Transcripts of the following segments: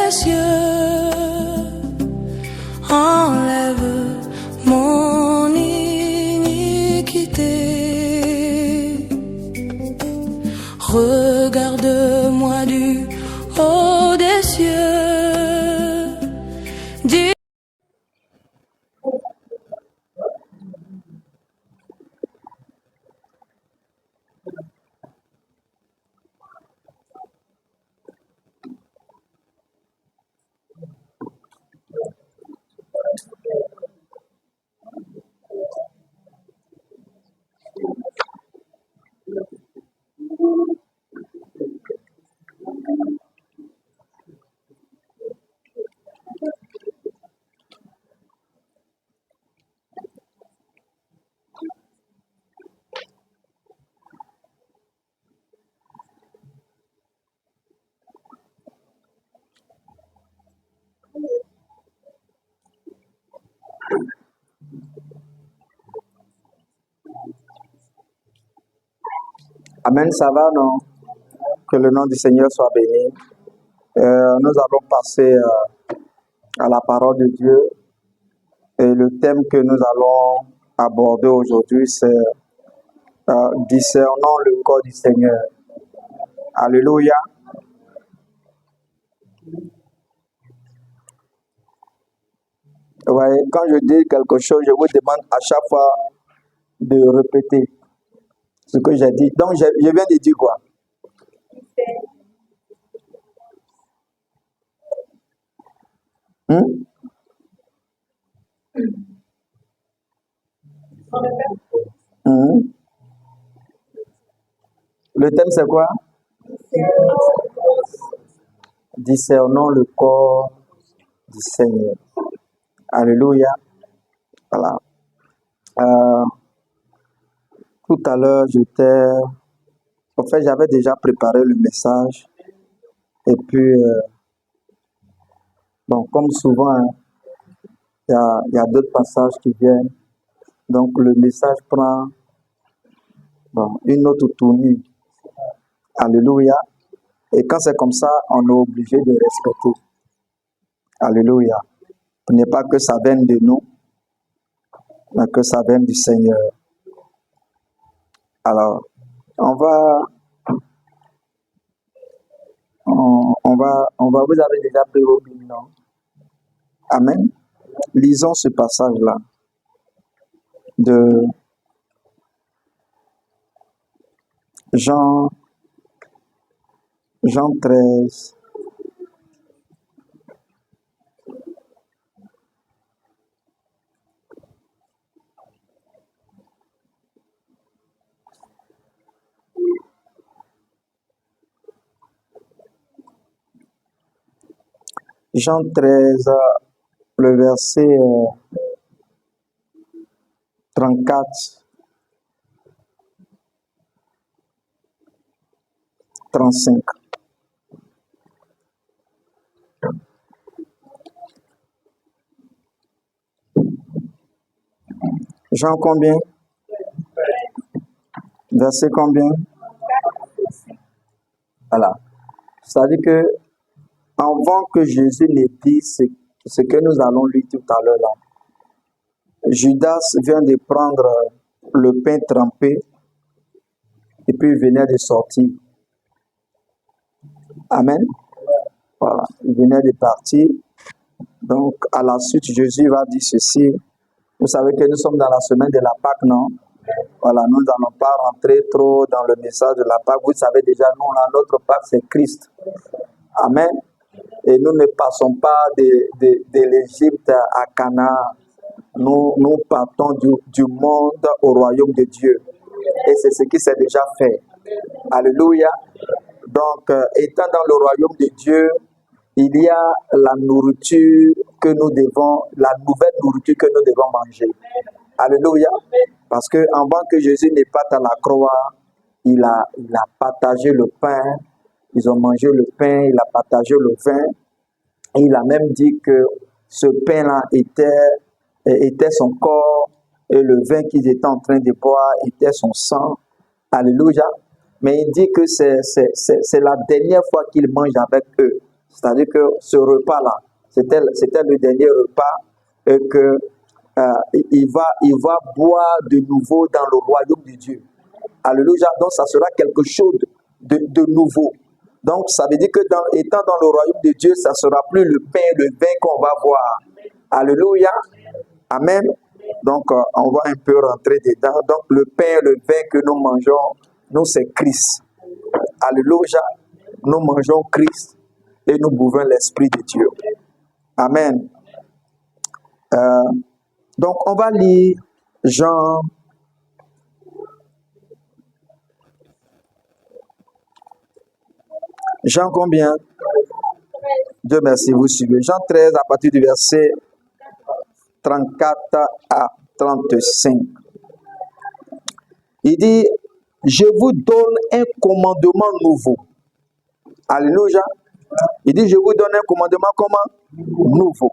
des cieux, enlève mon iniquité. Regarde-moi du haut des cieux. Dis Amen, ça va, non? Que le nom du Seigneur soit béni. Nous allons passer à la parole de Dieu. Et le thème que nous allons aborder aujourd'hui, c'est discernant le corps du Seigneur. Alléluia. Ouais, quand je dis quelque chose, je vous demande à chaque fois de répéter ce que j'ai dit. Donc, je viens de dire quoi? Hmm? Hmm? Le thème, c'est quoi? Discernons le corps du Seigneur. Alléluia. Voilà. Tout à l'heure, en fait, j'avais déjà préparé le message. Et puis, bon, comme souvent, hein, il y a d'autres passages qui viennent. Donc, le message prend une autre tournure. Alléluia. Et quand c'est comme ça, on est obligé de respecter. Alléluia. Ce n'est pas que ça vienne de nous, mais que ça vienne du Seigneur. Alors, on va, vous avez déjà pris vos Bibles, non? Amen. Lisons ce passage-là de Jean 13. Jean 13, le verset 34, 35. Jean combien? Verset combien? Voilà. C'est-à-dire que avant que Jésus ne dise ce que nous allons lire tout à l'heure là, Judas vient de prendre le pain trempé et puis il venait de sortir. Amen. Voilà. Il venait de partir. Donc, à la suite, Jésus va dire ceci. Vous savez que nous sommes dans la semaine de la Pâque, non? Voilà, nous n'allons pas rentrer trop dans le message de la Pâque. Vous savez déjà, nous, là, notre Pâque, c'est Christ. Amen. Et nous ne passons pas de l'Égypte à Canaan. Nous partons du monde au royaume de Dieu. Et c'est ce qui s'est déjà fait. Alléluia. Donc, étant dans le royaume de Dieu, il y a la nourriture que nous devons, la nouvelle nourriture que nous devons manger. Alléluia. Parce que avant que Jésus ne parte à la croix, il a partagé le pain. Ils ont mangé le pain, il a partagé le vin. Et il a même dit que ce pain-là était son corps et le vin qu'ils étaient en train de boire était son sang. Alléluia. Mais il dit que c'est la dernière fois qu'il mange avec eux. C'est-à-dire que ce repas-là, c'était le dernier repas et que il va boire de nouveau dans le royaume de Dieu. Alléluia. Donc, ça sera quelque chose de nouveau. Donc, ça veut dire que étant dans le royaume de Dieu, ça ne sera plus le pain et le vin qu'on va boire. Alléluia. Amen. Donc, on va un peu rentrer dedans. Donc, le pain et le vin que nous mangeons, nous, c'est Christ. Alléluia. Nous mangeons Christ et nous buvons l'Esprit de Dieu. Amen. Donc, on va lire Jean. Jean combien? Dieu merci, vous suivez. Jean 13 à partir du verset 34 à 35. Il dit, je vous donne un commandement nouveau. Alléluia. Il dit, je vous donne un commandement comment? Nouveau.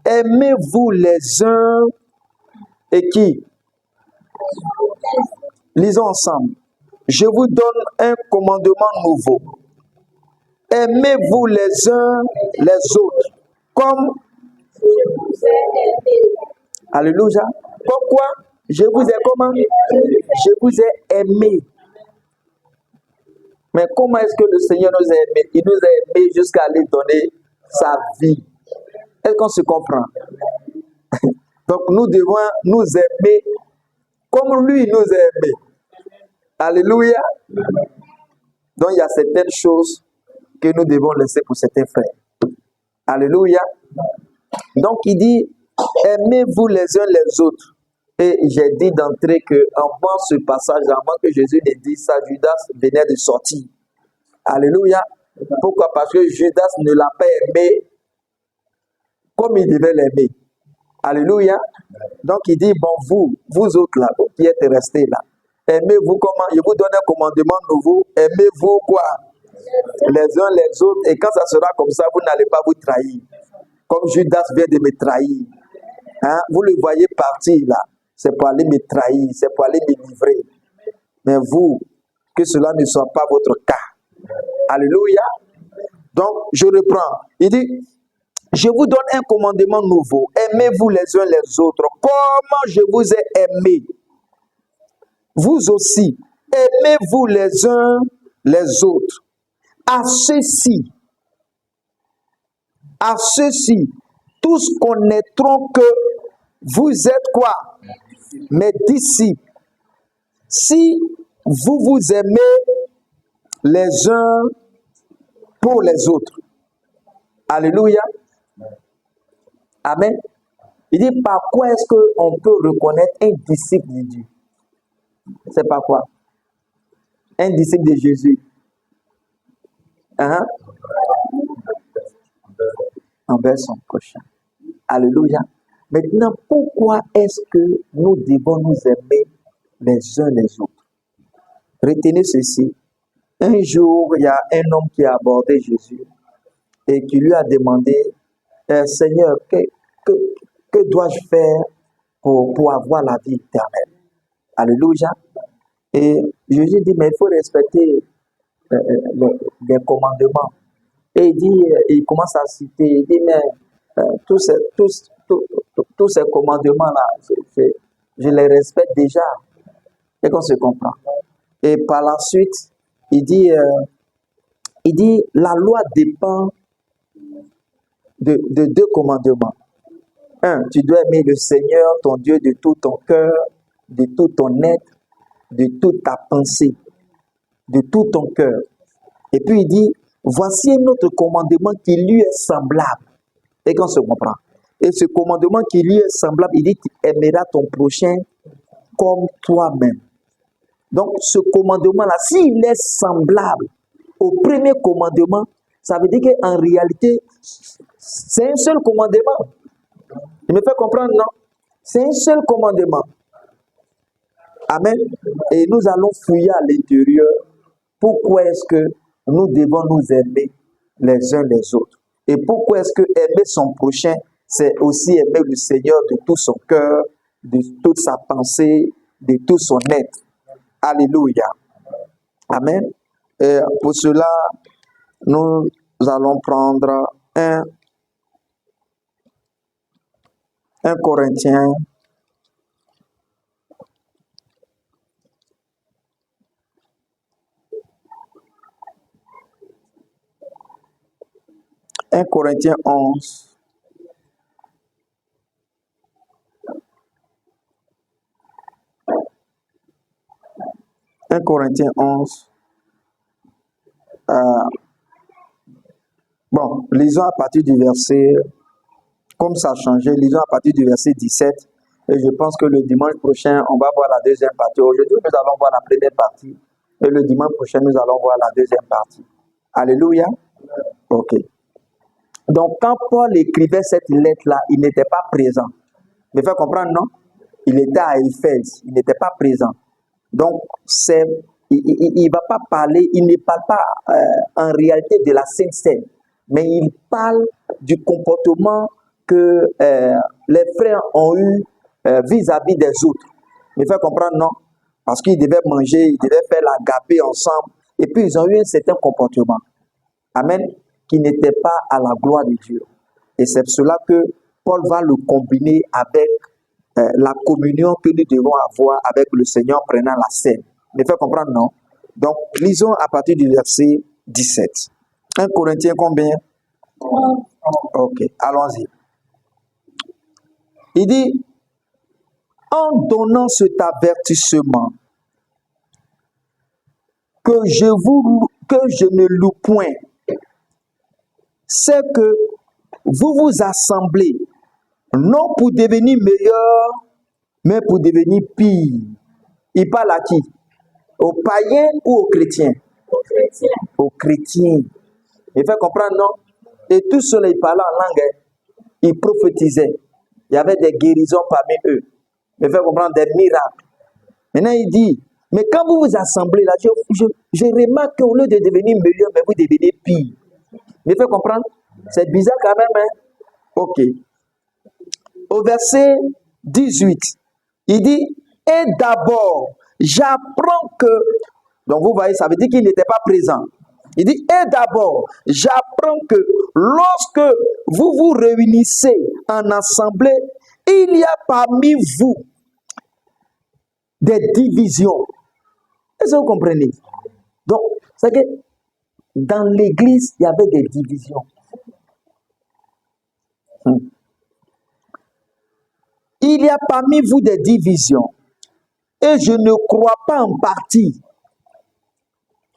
Aimez-vous les uns et qui? Lisons ensemble. Je vous donne un commandement nouveau. Aimez-vous les uns les autres comme Alléluia. Pourquoi? Je vous ai comment? Je vous ai aimé. Mais comment est-ce que le Seigneur nous a aimés? Il nous a aimés jusqu'à aller donner sa vie. Est-ce qu'on se comprend? Donc nous devons nous aimer comme lui nous a aimés. Alléluia. Donc il y a certaines choses que nous devons laisser pour certains frères. Alléluia. Donc il dit, aimez-vous les uns les autres. Et j'ai dit d'entrée qu'avant ce passage, avant que Jésus ne dise ça, Judas venait de sortir. Alléluia. Pourquoi? Parce que Judas ne l'a pas aimé comme il devait l'aimer. Alléluia. Donc il dit, bon, vous autres là, qui êtes restés là, aimez-vous comment? Je vous donne un commandement nouveau. Aimez-vous quoi? Les uns les autres. Et quand ça sera comme ça, vous n'allez pas vous trahir. Comme Judas vient de me trahir. Hein? Vous le voyez partir là. C'est pour aller me trahir. C'est pour aller me livrer. Mais vous, que cela ne soit pas votre cas. Alléluia. Donc, je reprends. Il dit, je vous donne un commandement nouveau. Aimez-vous les uns les autres. Comment je vous ai aimé. Vous aussi, aimez-vous les uns les autres. À ceux-ci, tous connaîtront que vous êtes quoi? Mes disciples. Si vous vous aimez les uns pour les autres. Alléluia. Amen. Il dit, par quoi est-ce qu'on peut reconnaître un disciple de Dieu? C'est par quoi? Un disciple de Jésus. Envers son prochain. Alléluia. Maintenant, pourquoi est-ce que nous devons nous aimer les uns les autres? Retenez ceci. Un jour, il y a un homme qui a abordé Jésus et qui lui a demandé, Seigneur, que dois-je faire pour avoir la vie éternelle? Alléluia. Et Jésus dit, mais il faut respecter les commandements. Et il commence à citer, il dit, mais tous ces commandements-là, je les respecte déjà. Et qu'on se comprend. Et par la suite, il dit, la loi dépend de deux commandements. Un, tu dois aimer le Seigneur, ton Dieu, de tout ton cœur, de tout ton être, de toute ta pensée, de tout ton cœur. Et puis il dit, voici un autre commandement qui lui est semblable. Et qu'on se comprend. Et ce commandement qui lui est semblable, il dit, tu aimeras ton prochain comme toi-même. Donc ce commandement-là, s'il est semblable au premier commandement, ça veut dire qu'en réalité, c'est un seul commandement. Il me fait comprendre, non? C'est un seul commandement. Amen. Et nous allons fouiller à l'intérieur. Pourquoi est-ce que nous devons nous aimer les uns les autres? Et pourquoi est-ce que aimer son prochain, c'est aussi aimer le Seigneur de tout son cœur, de toute sa pensée, de tout son être? Alléluia. Amen. Et pour cela, nous Nous allons prendre 1 Corinthiens. Un Corinthiens 11. Un Corinthiens 11. Bon, lisons à partir du verset, comme ça a changé, lisons à partir du verset 17. Et je pense que le dimanche prochain, on va voir la deuxième partie. Aujourd'hui, nous allons voir la première partie. Et le dimanche prochain, nous allons voir la deuxième partie. Alléluia. Ok. Donc, quand Paul écrivait cette lettre-là, il n'était pas présent. Me fait comprendre, non? Il était à Éphèse, il n'était pas présent. Donc, il ne va pas parler, il ne parle pas en réalité de la Sainte Seine, mais il parle du comportement que les frères ont eu vis-à-vis des autres. Me fait comprendre, non? Parce qu'ils devaient manger, ils devaient faire l'agapé ensemble, et puis ils ont eu un certain comportement. Amen. Qui n'était pas à la gloire de Dieu. Et c'est pour cela que Paul va le combiner avec la communion que nous devons avoir avec le Seigneur en prenant la scène. Me fait comprendre, non? Donc, lisons à partir du verset 17. 1 Corinthiens combien? Ok, allons-y. Il dit, en donnant cet avertissement, que je ne loue point, c'est que vous vous assemblez, non pour devenir meilleur, mais pour devenir pire. Il parle à qui? Aux païens ou aux chrétiens? Aux chrétiens. Aux chrétiens. Il fait comprendre, non? Et tous ceux-là, ils parlaient en langue, ils prophétisaient. Il y avait des guérisons parmi eux. Il fait comprendre des miracles. Maintenant, il dit, mais quand vous vous assemblez là, je remarque qu'au lieu de devenir meilleur, mais vous devenez pire. Me fait comprendre? C'est bizarre quand même, hein? Ok. Au verset 18, il dit, et d'abord, j'apprends que... Donc vous voyez, ça veut dire qu'il n'était pas présent. Il dit, et d'abord, j'apprends que lorsque vous vous réunissez en assemblée, il y a parmi vous des divisions. Est-ce que vous comprenez? Donc, c'est que dans l'église, il y avait des divisions. Il y a parmi vous des divisions. Et je ne crois pas en partie.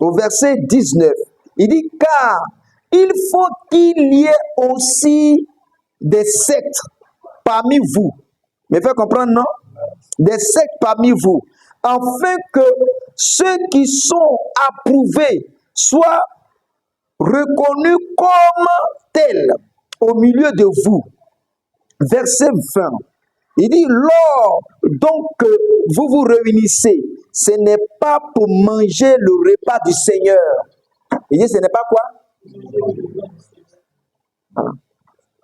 Au verset 19, il dit, car il faut qu'il y ait aussi des sectes parmi vous. Me fait comprendre, non? Des sectes parmi vous. Afin que ceux qui sont approuvés soient reconnus comme tels au milieu de vous. Verset 20. Il dit, lors donc que vous vous réunissez, ce n'est pas pour manger le repas du Seigneur. Il dit, ce n'est pas quoi?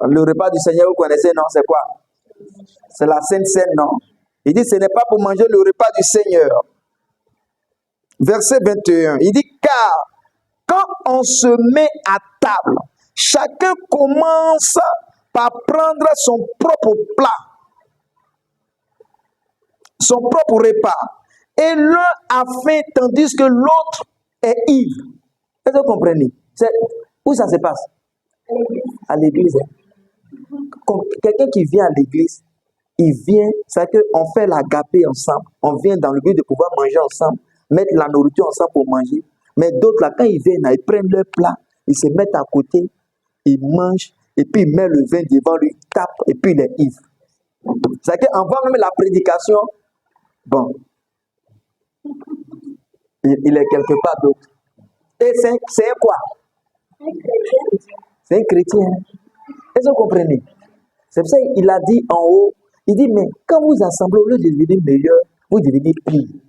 Le repas du Seigneur, vous connaissez, non? C'est quoi? C'est la Sainte Seine, non? Il dit, ce n'est pas pour manger le repas du Seigneur. Verset 21, il dit, car quand on se met à table, chacun commence par prendre son propre plat, son propre repas, et l'un a faim tandis que l'autre est ivre. Est-ce que vous comprenez? Où ça se passe? À l'église. Quelqu'un qui vient à l'église, il vient, c'est qu'on fait l'agapé ensemble, on vient dans le but de pouvoir manger ensemble, mettre la nourriture ensemble pour manger. Mais d'autres, là, quand ils viennent, ils prennent leur plat, ils se mettent à côté, ils mangent, et puis ils mettent le vin devant lui, ils tapent, et puis il est ivre. C'est qu'avant même la prédication, bon, il est quelque part d'autre. Et c'est quoi? C'est un chrétien. Est-ce que vous comprenez? C'est pour ça qu'il a dit en haut, il dit, mais quand vous assemblez, au lieu de devenir meilleur, vous devenez pire.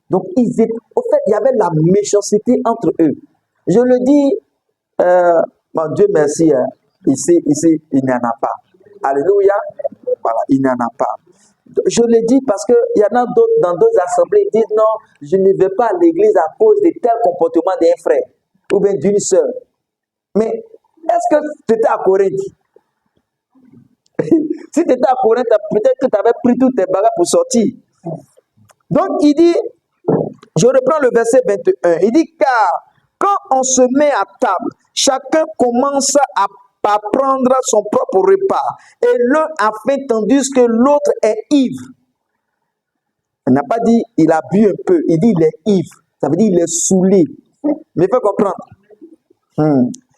Donc, au fait, il y avait la méchanceté entre eux. Je le dis, mon Dieu merci, ici, il n'y en a pas. Alléluia. Voilà, il n'y en a pas. Je le dis parce qu'il y en a d'autres, dans d'autres assemblées, ils disent non, je ne vais pas à l'église à cause de tel comportement d'un frère. ou bien d'une sœur. Mais est-ce que tu étais à Corinthe? Si tu étais à Corinthe, peut-être que tu avais pris tous tes bagages pour sortir. Donc il dit, je reprends le verset 21, il dit, car quand on se met à table, chacun commence à prendre son propre repas, et l'un a faim tandis que l'autre est ivre. Il n'a pas dit il a bu un peu, il dit il est ivre, ça veut dire il est saoulé. Mais il faut comprendre.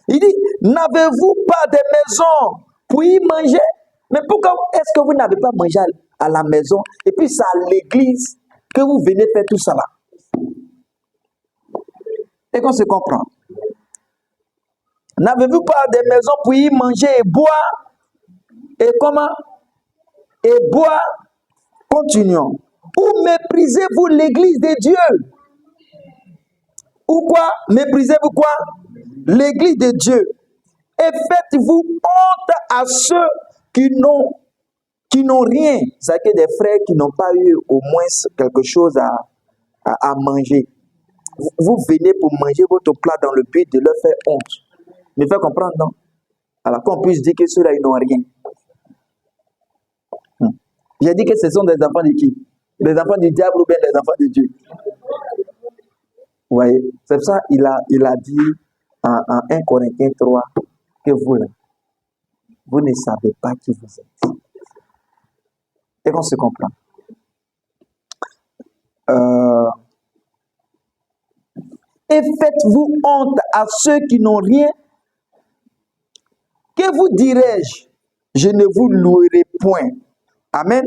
Il dit, n'avez-vous pas des maisons pour y manger? Mais pourquoi est-ce que vous n'avez pas mangé à la maison et puis c'est à l'église que vous venez faire tout ça là? Et qu'on se comprend. N'avez-vous pas des maisons pour y manger et boire? Et comment? Et boire, continuons. Ou méprisez-vous l'église de Dieu? Ou quoi? Méprisez-vous quoi? L'église de Dieu. Et faites-vous honte à ceux qui n'ont rien. C'est-à-dire des frères qui n'ont pas eu au moins quelque chose à manger. Vous venez pour manger votre plat dans le but de leur faire honte. Me faire comprendre, non? Alors qu'on puisse dire que ceux-là, ils n'ont rien. J'ai dit que ce sont des enfants de qui? Des enfants du diable ou bien des enfants de Dieu? Vous voyez? C'est pour ça qu'il a dit en 1 Corinthiens 3 que vous ne savez pas qui vous êtes. Et qu'on se comprend. Et faites-vous honte à ceux qui n'ont rien. Que vous dirai-je? Je ne vous louerai point. Amen.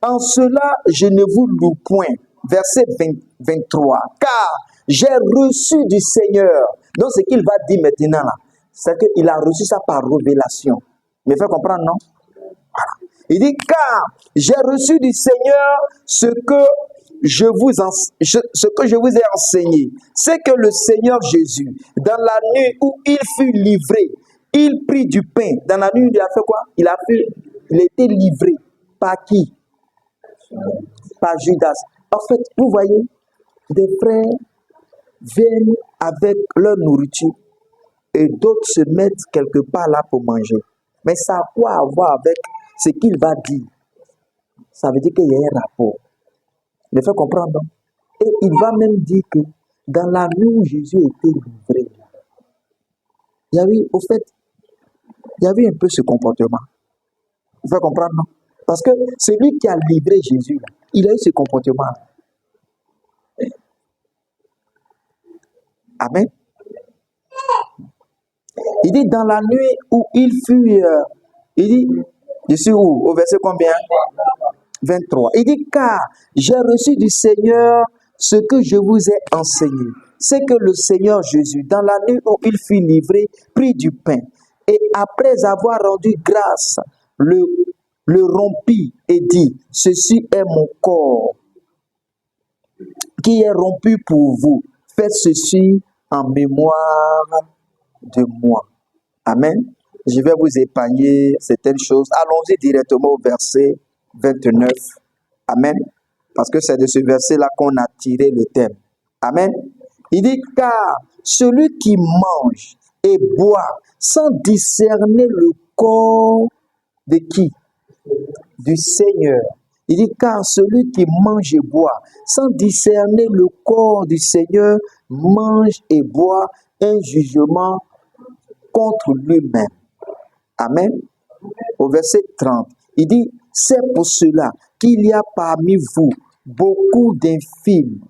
En cela, je ne vous loue point. Verset 23. Car j'ai reçu du Seigneur. Donc, ce qu'il va dire maintenant là, c'est qu'il a reçu ça par révélation. Mais fait comprendre, non? Voilà. Il dit, car j'ai reçu du Seigneur ce que je vous ai enseigné. C'est que le Seigneur Jésus, dans la nuit où il fut livré, il prit du pain. Dans la nuit, il a fait quoi? Il a été livré. Par qui? Par Judas. En fait, vous voyez, des frères viennent avec leur nourriture et d'autres se mettent quelque part là pour manger. Mais ça a quoi à voir avec ce qu'il va dire? Ça veut dire qu'il y a un rapport. Il faut comprendre. Et il va même dire que dans la nuit où Jésus était livré, il y avait, au fait, il y avait un peu ce comportement. Il faut comprendre, non? Parce que celui qui a livré Jésus, il a eu ce comportement. Amen. Il dit dans la nuit où il fut, il dit, je suis où? Au verset combien? 23. Il dit, car j'ai reçu du Seigneur ce que je vous ai enseigné. C'est que le Seigneur Jésus, dans la nuit où il fut livré, prit du pain. Et après avoir rendu grâce, le rompit et dit, ceci est mon corps qui est rompu pour vous. Faites ceci en mémoire de moi. Amen. Je vais vous épargner certaines choses. Allons-y directement au verset 29. Amen. Parce que c'est de ce verset-là qu'on a tiré le thème. Amen. Il dit, car celui qui mange et boit sans discerner le corps de qui? Du Seigneur. Il dit, car celui qui mange et boit sans discerner le corps du Seigneur mange et boit un jugement contre lui-même. Amen. Au verset 30, il dit, c'est pour cela qu'il y a parmi vous beaucoup d'infirmes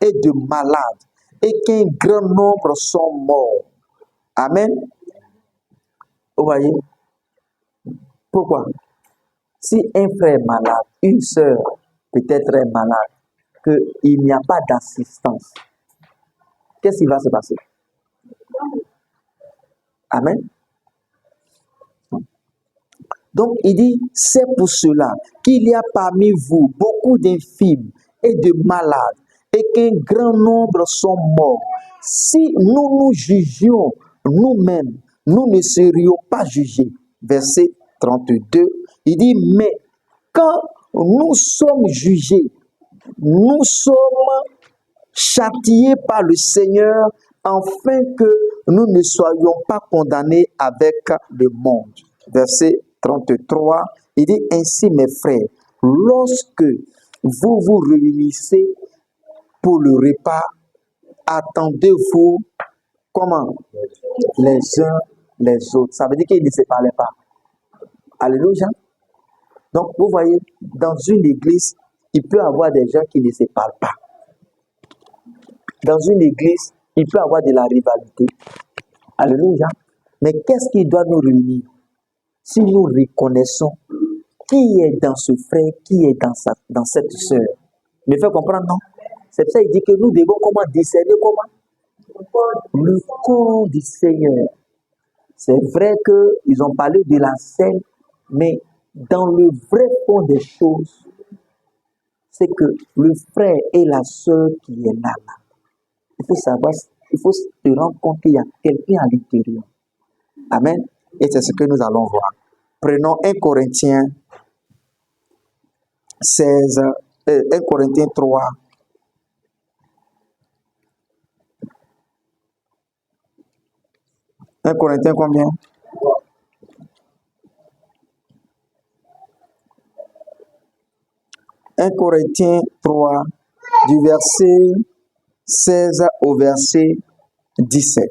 et de malades et qu'un grand nombre sont morts. Amen. Vous voyez? Pourquoi? Si un frère est malade, une sœur peut-être est malade, qu'il n'y a pas d'assistance, qu'est-ce qui va se passer? Amen. Donc, il dit, c'est pour cela qu'il y a parmi vous beaucoup d'infirmes et de malades et qu'un grand nombre sont morts. Si nous nous jugions nous-mêmes, nous ne serions pas jugés. Verset 32, il dit, mais quand nous sommes jugés, nous sommes châtiés par le Seigneur afin que nous ne soyons pas condamnés avec le monde. Verset 33, il dit ainsi mes frères, lorsque vous vous réunissez pour le repas, attendez-vous comment? Les uns les autres. Ça veut dire qu'ils ne se parlaient pas. Alléluia. Donc, vous voyez, dans une église, il peut y avoir des gens qui ne se parlent pas. Dans une église, il peut y avoir de la rivalité. Alléluia. Mais qu'est-ce qui doit nous réunir? Si nous reconnaissons qui est dans ce frère, qui est dans cette sœur. Me fait comprendre, non? C'est pour ça qu'il dit que nous devons comment discerner comment? Le corps du Seigneur. C'est vrai qu'ils ont parlé de la scène, mais dans le vrai fond des choses, c'est que le frère et la sœur qui est là. Il faut savoir, il faut se rendre compte qu'il y a quelqu'un à l'intérieur. Amen. Et c'est ce que nous allons voir. Prenons 1 Corinthiens 16, 1 Corinthiens 3. Un Corinthiens combien? 1 Corinthiens 3, du verset 16 au verset 17.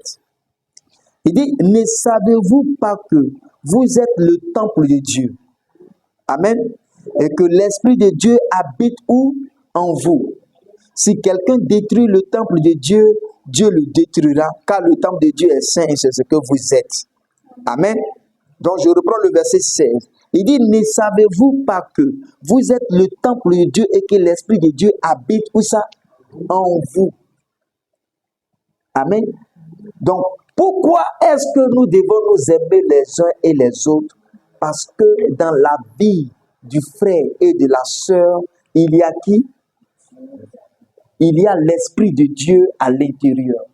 Il dit, ne savez-vous pas que vous êtes le temple de Dieu? Amen. Et que l'Esprit de Dieu habite où? En vous. Si quelqu'un détruit le temple de Dieu, Dieu le détruira, car le temple de Dieu est saint et c'est ce que vous êtes. Amen. Donc je reprends le verset 16. Il dit, ne savez-vous pas que vous êtes le temple de Dieu et que l'Esprit de Dieu habite où ça? En vous. Amen. Donc, pourquoi est-ce que nous devons nous aimer les uns et les autres? Parce que dans la vie du frère et de la sœur, il y a qui? Il y a l'Esprit de Dieu à l'intérieur.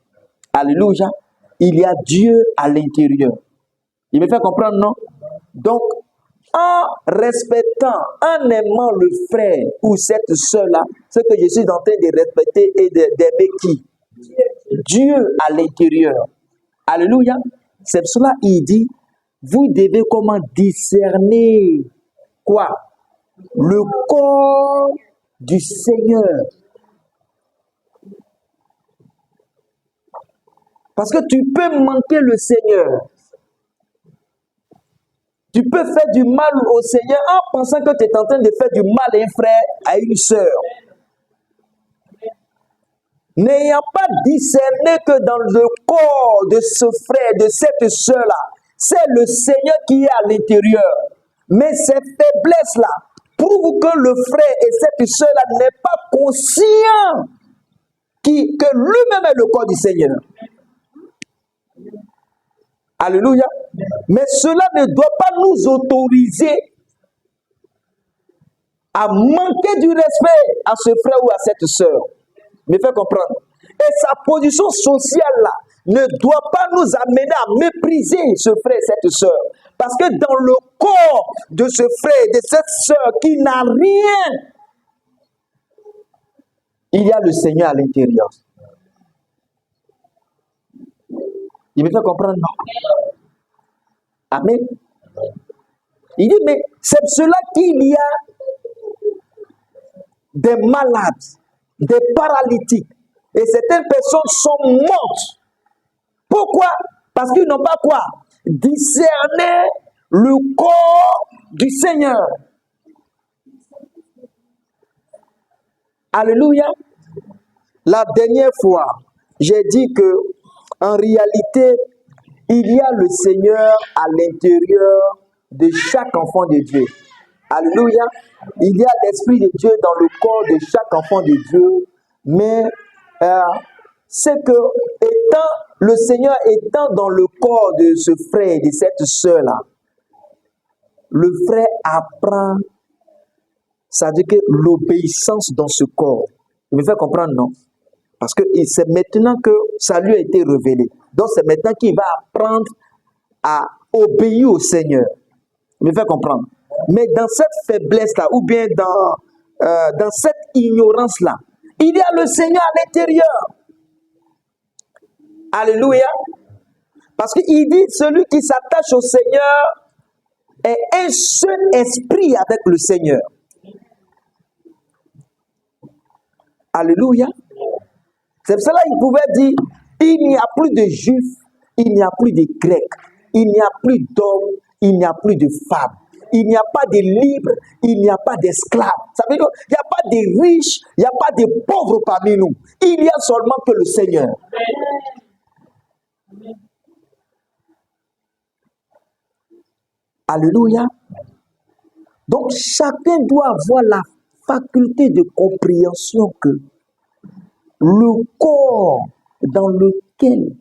Alléluia. Il y a Dieu à l'intérieur. Il me fait comprendre, non? Donc, en respectant, en aimant le frère ou cette sœur-là, ce que je suis en train de respecter et d'aimer qui? Dieu à l'intérieur. Alléluia. C'est pour cela qu'il dit, vous devez comment discerner quoi? Le corps du Seigneur. Parce que tu peux manquer le Seigneur. Tu peux faire du mal au Seigneur en pensant que tu es en train de faire du mal à un frère, à une sœur. N'ayant pas discerné que dans le corps de ce frère, de cette sœur-là, c'est le Seigneur qui est à l'intérieur. Mais ces faiblesses-là prouvent que le frère et cette sœur-là n'est pas conscient que lui-même est le corps du Seigneur. Alléluia. Mais cela ne doit pas nous autoriser à manquer du respect à ce frère ou à cette sœur. Me fait comprendre. Et sa position sociale-là ne doit pas nous amener à mépriser ce frère et cette sœur. Parce que dans le corps de ce frère et de cette sœur qui n'a rien, il y a le Seigneur à l'intérieur. Il me fait comprendre, non? Amen. Il dit, mais c'est cela qu'il y a des malades, des paralytiques. Et certaines personnes sont mortes. Pourquoi? Parce qu'ils n'ont pas quoi? Discerné le corps du Seigneur. Alléluia. La dernière fois, j'ai dit que en réalité, il y a le Seigneur à l'intérieur de chaque enfant de Dieu. Alléluia. Il y a l'Esprit de Dieu dans le corps de chaque enfant de Dieu. Mais c'est que le Seigneur étant dans le corps de ce frère, de cette sœur-là, le frère apprend, ça veut dire que l'obéissance dans ce corps. Il me fait comprendre, non? Parce que c'est maintenant que ça lui a été révélé. Donc c'est maintenant qu'il va apprendre à obéir au Seigneur. Il me fait comprendre. Mais dans cette faiblesse-là, ou bien dans cette ignorance-là, il y a le Seigneur à l'intérieur. Alléluia. Parce qu'il dit, celui qui s'attache au Seigneur est un seul esprit avec le Seigneur. Alléluia. C'est pour cela qu'il pouvait dire, il n'y a plus de juifs, il n'y a plus de grecs, il n'y a plus d'hommes, il n'y a plus de femmes. Il n'y a pas de libres, il n'y a pas d'esclaves. Ça veut dire qu'il n'y a pas de riches, il n'y a pas de pauvres parmi nous. Il y a seulement que le Seigneur. Alléluia. Donc chacun doit avoir la faculté de compréhension que le corps dans lequel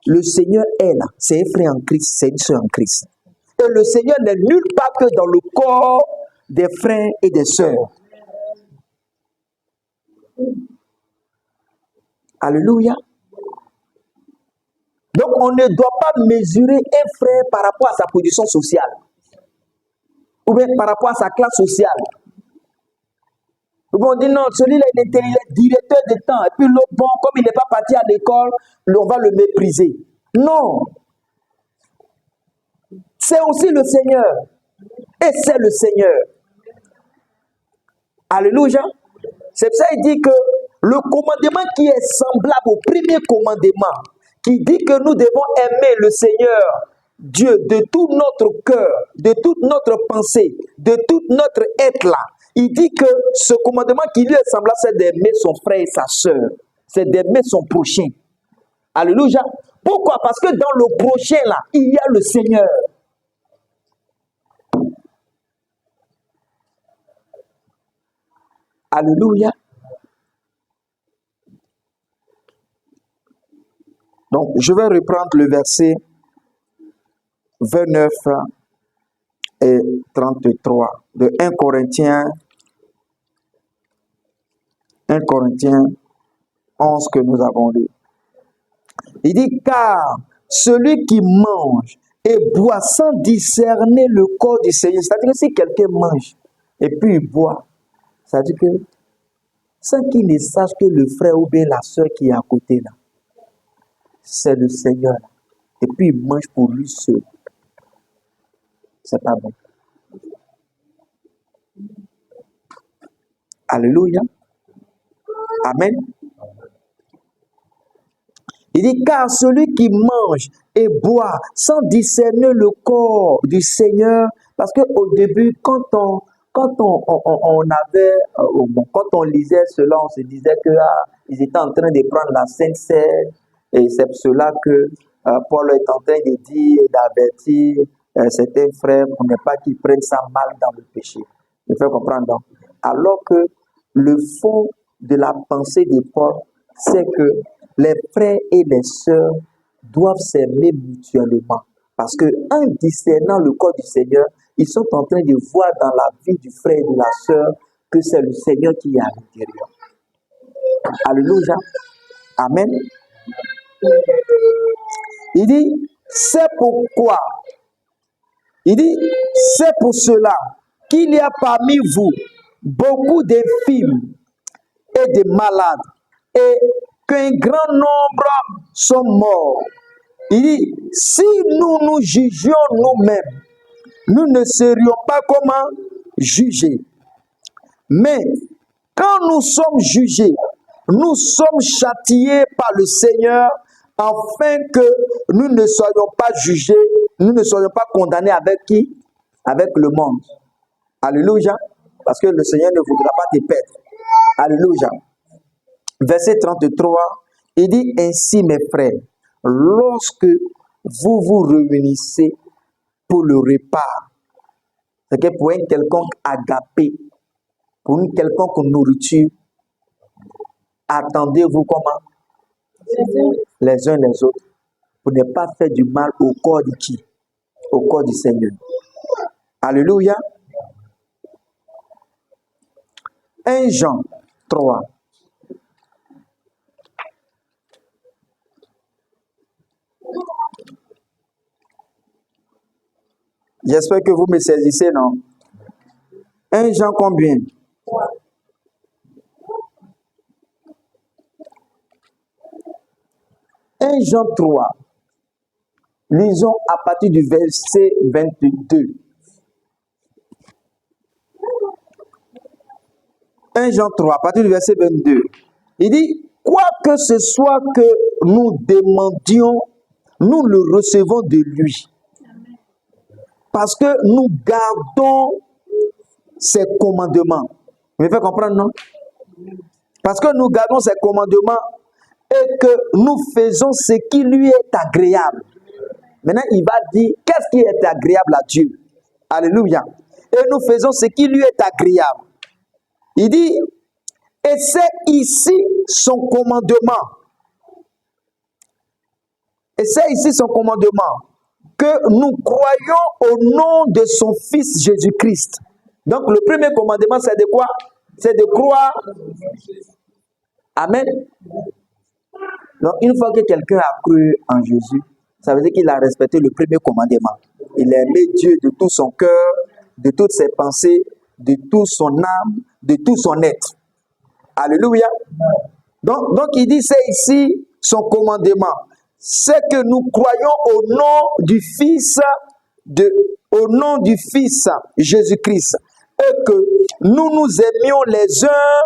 le Seigneur est là, c'est un frère en Christ, c'est une soeur en Christ. Et le Seigneur n'est nulle part que dans le corps des frères et des sœurs. Alléluia. Donc on ne doit pas mesurer un frère par rapport à sa position sociale. Ou bien par rapport à sa classe sociale. On dit non, celui-là il est directeur de temps. Et puis l'autre, bon, comme il n'est pas parti à l'école, on va le mépriser. Non. C'est aussi le Seigneur. Et c'est le Seigneur. Alléluia. C'est pour ça qu'il dit que le commandement qui est semblable au premier commandement, qui dit que nous devons aimer le Seigneur, Dieu, de tout notre cœur, de toute notre pensée, de tout notre être là. Il dit que ce commandement qui lui est semblable, c'est d'aimer son frère et sa soeur. C'est d'aimer son prochain. Alléluia. Pourquoi? Parce que dans le prochain là, il y a le Seigneur. Alléluia. Donc, je vais reprendre le verset 29 et 33 de 1 Corinthiens 11 que nous avons lu. Il dit, car celui qui mange et boit sans discerner le corps du Seigneur, c'est-à-dire que si quelqu'un mange et puis il boit, c'est-à-dire que sans qu'il ne sache que le frère ou bien la soeur qui est à côté là, c'est le Seigneur. Et puis il mange pour lui seul. C'est pas bon. Alléluia. Amen. Il dit, car celui qui mange et boit sans discerner le corps du Seigneur, parce qu'au début, quand on avait, quand on lisait cela, on se disait que ils étaient en train de prendre la Sainte Seine, et c'est pour cela que Paul est en train de dire, d'avertir certains frères pour ne pas qu'ils prennent ça mal dans le péché. Je fais comprendre donc. Alors que le fond de la pensée de Paul, c'est que les frères et les sœurs doivent s'aimer mutuellement. Parce qu'en discernant le corps du Seigneur, ils sont en train de voir dans la vie du frère et de la sœur que c'est le Seigneur qui est à l'intérieur. Alléluia. Amen. Il dit, c'est pourquoi. Il dit, c'est pour cela qu'il y a parmi vous beaucoup d'infirmes et de malades et qu'un grand nombre sont morts. Il dit, si nous nous jugions nous-mêmes, nous ne serions pas comment jugés. Mais quand nous sommes jugés, nous sommes châtiés par le Seigneur afin que nous ne soyons pas jugés, nous ne soyons pas condamnés avec qui? Avec le monde. Alléluia. Parce que le Seigneur ne voudra pas te perdre. Alléluia. Verset 33, il dit ainsi, mes frères, lorsque vous vous réunissez pour le repas, c'est que pour un quelconque agapé, pour une quelconque nourriture, attendez-vous comment? Les uns les autres, pour ne pas faire du mal au corps de qui? Au corps du Seigneur. Alléluia. 1 Jean 3. J'espère que vous me saisissez, non? 1 Jean combien? 1 1 Jean 3. Lisons à partir du verset 22. 1 Jean 3, à partir du verset 22. Il dit, quoi que ce soit que nous demandions, nous le recevons de lui. Parce que nous gardons ses commandements. Vous me faites comprendre, non? Parce que nous gardons ses commandements et que nous faisons ce qui lui est agréable. Maintenant, il va dire, qu'est-ce qui est agréable à Dieu? Alléluia. Et nous faisons ce qui lui est agréable. Il dit, et c'est ici son commandement. Et c'est ici son commandement, que nous croyons au nom de son Fils Jésus-Christ. Donc le premier commandement, c'est de quoi? C'est de croire. Amen. Donc une fois que quelqu'un a cru en Jésus, ça veut dire qu'il a respecté le premier commandement. Il a aimé Dieu de tout son cœur, de toutes ses pensées, de toute son âme, de tout son être. Alléluia. Donc il dit, c'est ici son commandement. C'est que nous croyons au nom du Fils Jésus-Christ. Et que nous nous aimions les uns.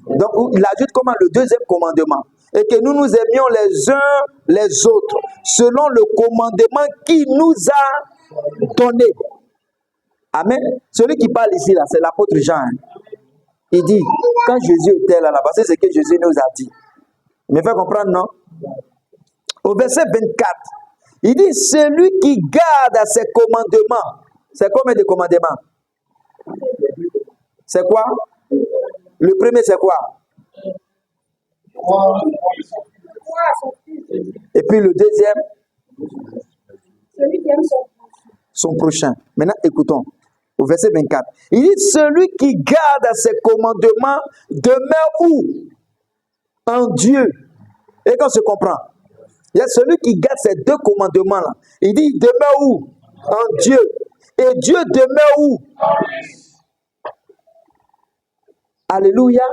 Donc il ajoute comment le deuxième commandement. Et que nous nous aimions les uns les autres, selon le commandement qui nous a donné. Amen. Celui qui parle ici, là, c'est l'apôtre Jean. Il dit, quand Jésus était là, c'est ce que Jésus nous a dit. Il me fait comprendre, non? Au verset 24, il dit, celui qui garde ses commandements. C'est combien de commandements? C'est quoi? Le premier, c'est quoi? Et puis le deuxième? Celui qui aime son prochain. Maintenant, écoutons. Au verset 24. Il dit, celui qui garde ses commandements demeure où? En Dieu. Et quand on se comprend, il y a celui qui garde ces deux commandements-là. Il dit, il demeure où? En Dieu. Et Dieu demeure où? Alléluia.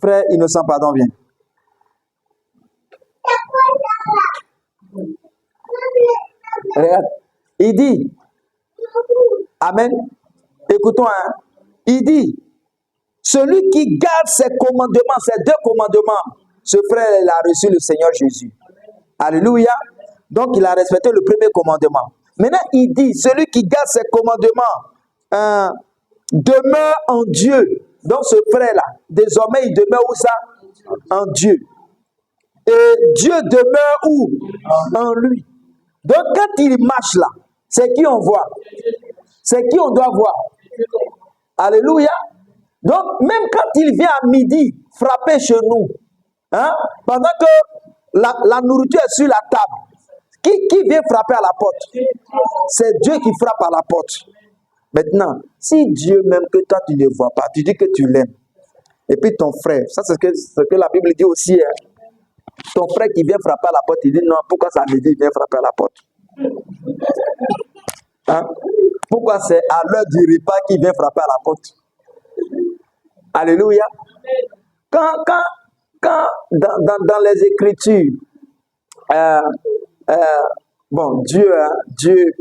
Frère Innocent, pardon, viens. Regarde. Il dit, Amen. Écoutons, il dit, celui qui garde ses commandements, ces deux commandements, ce frère, il a reçu le Seigneur Jésus. Alléluia. Donc, il a respecté le premier commandement. Maintenant, il dit, celui qui garde ses commandements demeure en Dieu. Donc, ce frère-là, désormais, il demeure où ça? En Dieu. Et Dieu demeure où? En lui. Donc, quand il marche là, c'est qui on voit? C'est qui on doit voir? Alléluia. Donc, même quand il vient à midi frapper chez nous, hein, pendant que la nourriture est sur la table, qui vient frapper à la porte? C'est Dieu qui frappe à la porte. Maintenant, si Dieu même que toi tu ne vois pas, tu dis que tu l'aimes, et puis ton frère, ça c'est ce que la Bible dit aussi, hein. Ton frère qui vient frapper à la porte, il dit non, pourquoi ça me dit il vient frapper à la porte? Hein? Pourquoi c'est à l'heure du repas qu'il vient frapper à la porte? Alléluia. Quand dans les Écritures, bon, Dieu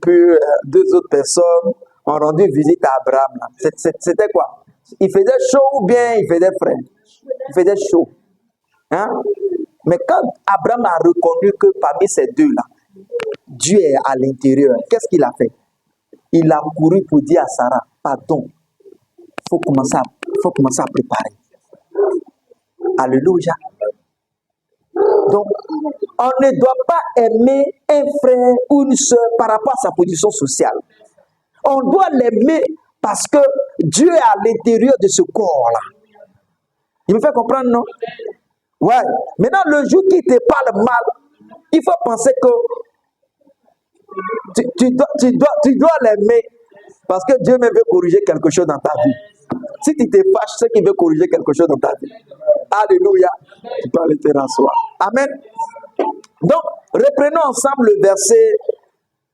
puis deux autres personnes ont rendu visite à Abraham. C'était quoi? Il faisait chaud ou bien il faisait frais? Il faisait chaud. Hein? Mais quand Abraham a reconnu que parmi ces deux-là, Dieu est à l'intérieur, qu'est-ce qu'il a fait? Il a couru pour dire à Sarah, pardon, il faut commencer à préparer. Alléluia. Donc, on ne doit pas aimer un frère ou une soeur par rapport à sa position sociale. On doit l'aimer parce que Dieu est à l'intérieur de ce corps-là. Il me fait comprendre, non? Ouais. Maintenant, le jour qu'il te parle mal, il faut penser que tu dois l'aimer parce que Dieu même veut corriger quelque chose dans ta vie. Si tu te fâches, c'est qu'il veut corriger quelque chose dans ta vie. Alléluia. Tu peux aller te rasseoir. Amen. Donc, reprenons ensemble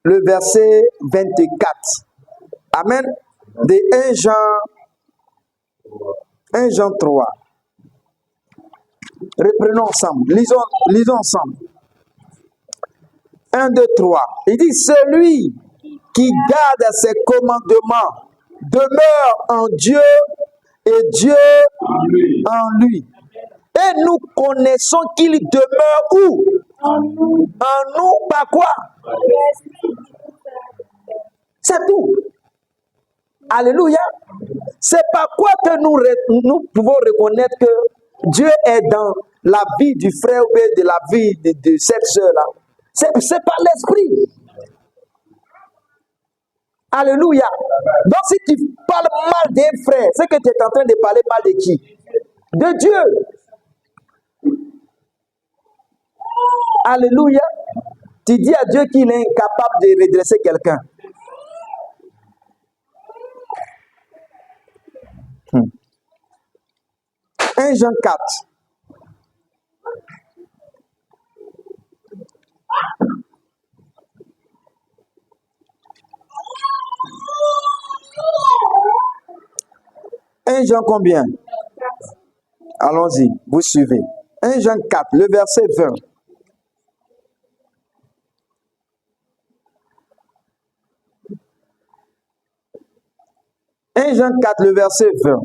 le verset 24. Amen. De 1 Jean 3. Reprenons ensemble. Lisons ensemble. 1, 2, 3. Il dit, celui qui garde ses commandements demeure en Dieu et Dieu en lui. Et nous connaissons qu'il demeure où? En nous, par quoi? C'est tout. Alléluia. C'est par quoi que nous pouvons reconnaître que Dieu est dans la vie du frère ou de la vie de cette sœur-là. C'est par l'esprit. Alléluia. Donc si tu parles mal d'un frère, c'est que tu es en train de parler mal de qui? De Dieu. Alléluia. Tu dis à Dieu qu'il est incapable de redresser quelqu'un. 1 Jean 4. Un Jean combien? Allons-y, vous suivez. 1 Jean 4, le verset 20. 1 Jean 4, le verset 20.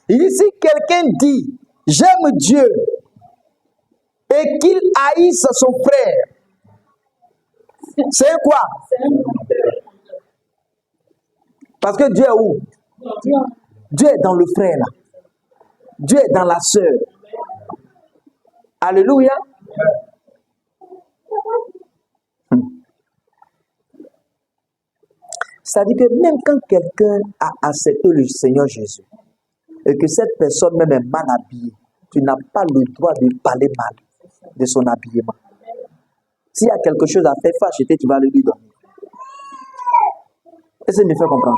Il dit, si quelqu'un dit, j'aime Dieu, et qu'il haïsse son frère, c'est quoi? Parce que Dieu est où? Dieu est dans le frère, là. Dieu est dans la sœur. Alléluia. C'est-à-dire que même quand quelqu'un a accepté le Seigneur Jésus, et que cette personne même est mal habillée, tu n'as pas le droit de parler mal de son habillement. S'il y a quelque chose à faire, fâche-toi, tu vas le lui donner. Est-ce que me fait comprendre?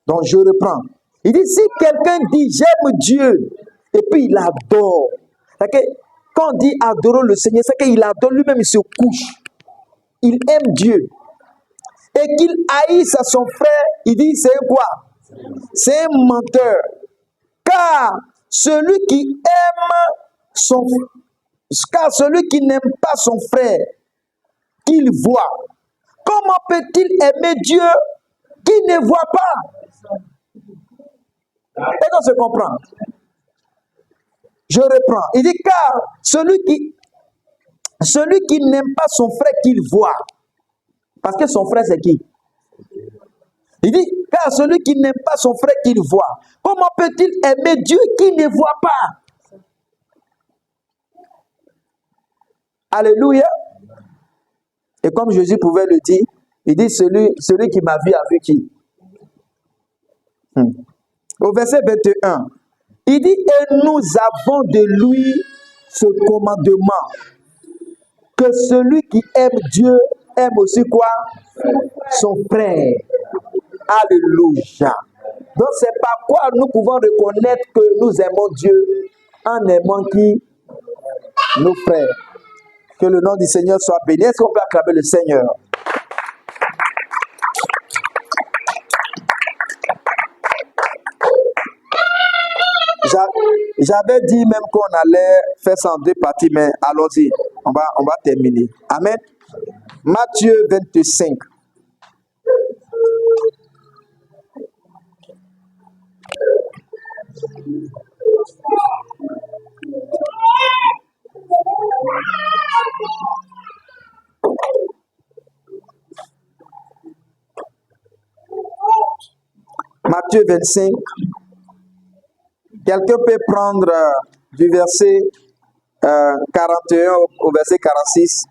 Donc je reprends. Il dit, si quelqu'un dit, j'aime Dieu, et puis il adore. C'est que quand on dit adorons le Seigneur, c'est qu'il adore lui-même, il se couche. Il aime Dieu. Et qu'il haïsse son frère, il dit, c'est quoi? C'est un menteur. Car celui qui n'aime pas son frère, qu'il voit, comment peut-il aimer Dieu qui ne voit pas? Est-ce qu'on se comprend? Je reprends. Il dit, car celui qui n'aime pas son frère qu'il voit, parce que son frère c'est qui? Il dit, car celui qui n'aime pas son frère qu'il voit, comment peut-il aimer Dieu qui ne voit pas? Alléluia. Et comme Jésus pouvait le dire, il dit, celui qui m'a vu a vu qui? Au verset 21, il dit, et nous avons de lui ce commandement, que celui qui aime Dieu aime aussi quoi? Son frère. Alléluia. Donc c'est par quoi nous pouvons reconnaître que nous aimons Dieu en aimant qui? Nos frères. Que le nom du Seigneur soit béni. Est-ce qu'on peut acclamer le Seigneur? J'avais dit même qu'on allait faire ça en deux parties, mais allons-y, on va terminer. Amen. Matthieu 25. Matthieu 25. Quelqu'un peut prendre du verset 41 au verset 46.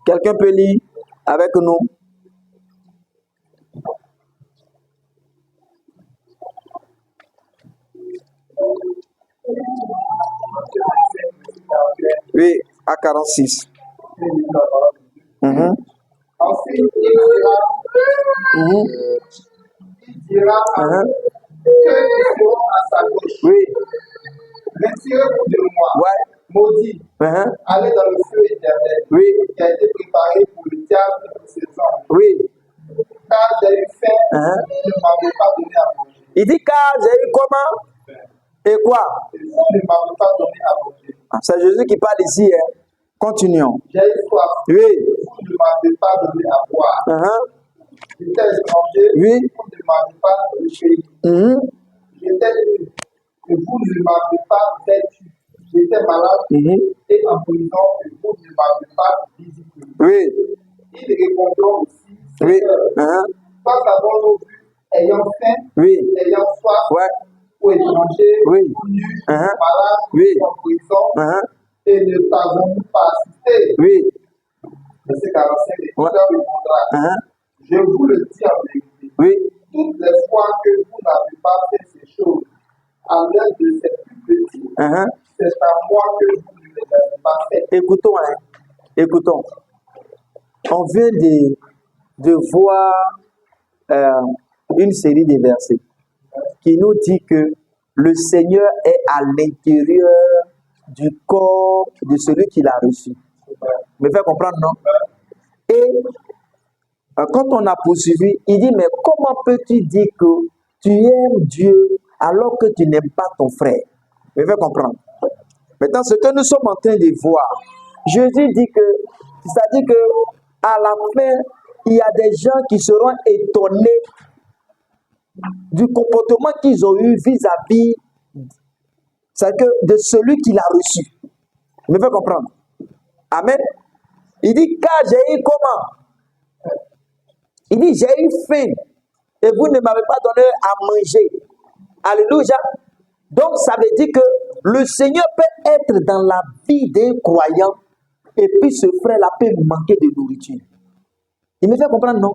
Quelqu'un peut lire avec nous. Oui, à 46. Ensuite, il dira à ceux qui seront à sa gauche, Oui. retirez-vous de moi, Ouais. maudit, allez dans le feu éternel, Oui. qui a été préparé pour le diable et pour ses hommes. Oui. Car j'ai eu faim Hein? vous ne m'avez pas donné à manger. Il dit car j'ai eu comment? Et quoi? Et vous ne m'avez pas donné à manger. Ah, c'est Jésus qui parle ici. Hein? Continuons. J'ai eu soif. Oui. Vous ne m'avez pas donné à boire. J'étais étranger. Oui. Vous ne m'avez pas recueilli. J'étais nu. Et vous ne m'avez pas vêtu. J'étais malade et en prison et vous ne m'avez pas visité. Oui. Ils répondront aussi, Oui. Seigneur, quand avons-nous vu ayant faim, Oui. ayant soif, Ouais. ou étranger, Oui. ou nu, Uh-huh. malade, Oui. ou en prison, et ne t'avons-nous pas assisté? Oui. Verset 45, Ouais. l'Écriture répondra, je vous le dis en vérité, Oui. toutes les fois que vous n'avez pas fait ces choses à l'un de ces plus petits, c'est à moi que vous ne les avez pas fait. Écoutons, hein. Écoutons. On vient de voir une série de versets qui nous dit que le Seigneur est à l'intérieur du corps de celui qui l'a reçu. Me fait comprendre, non? Et quand on a poursuivi, il dit, mais comment peux-tu dire que tu aimes Dieu alors que tu n'aimes pas ton frère? Me fait comprendre. Maintenant, ce que nous sommes en train de voir, Jésus dit que, c'est-à-dire que à la fin, il y a des gens qui seront étonnés du comportement qu'ils ont eu vis-à-vis de celui qui l'a reçu. Vous me faites comprendre? Amen. Il dit, car j'ai eu comment? Il dit, j'ai eu faim et vous ne m'avez pas donné à manger. Alléluia. Donc, ça veut dire que le Seigneur peut être dans la vie d'un croyant et puis ce frère-là peut manquer de nourriture. Il me fait comprendre, non?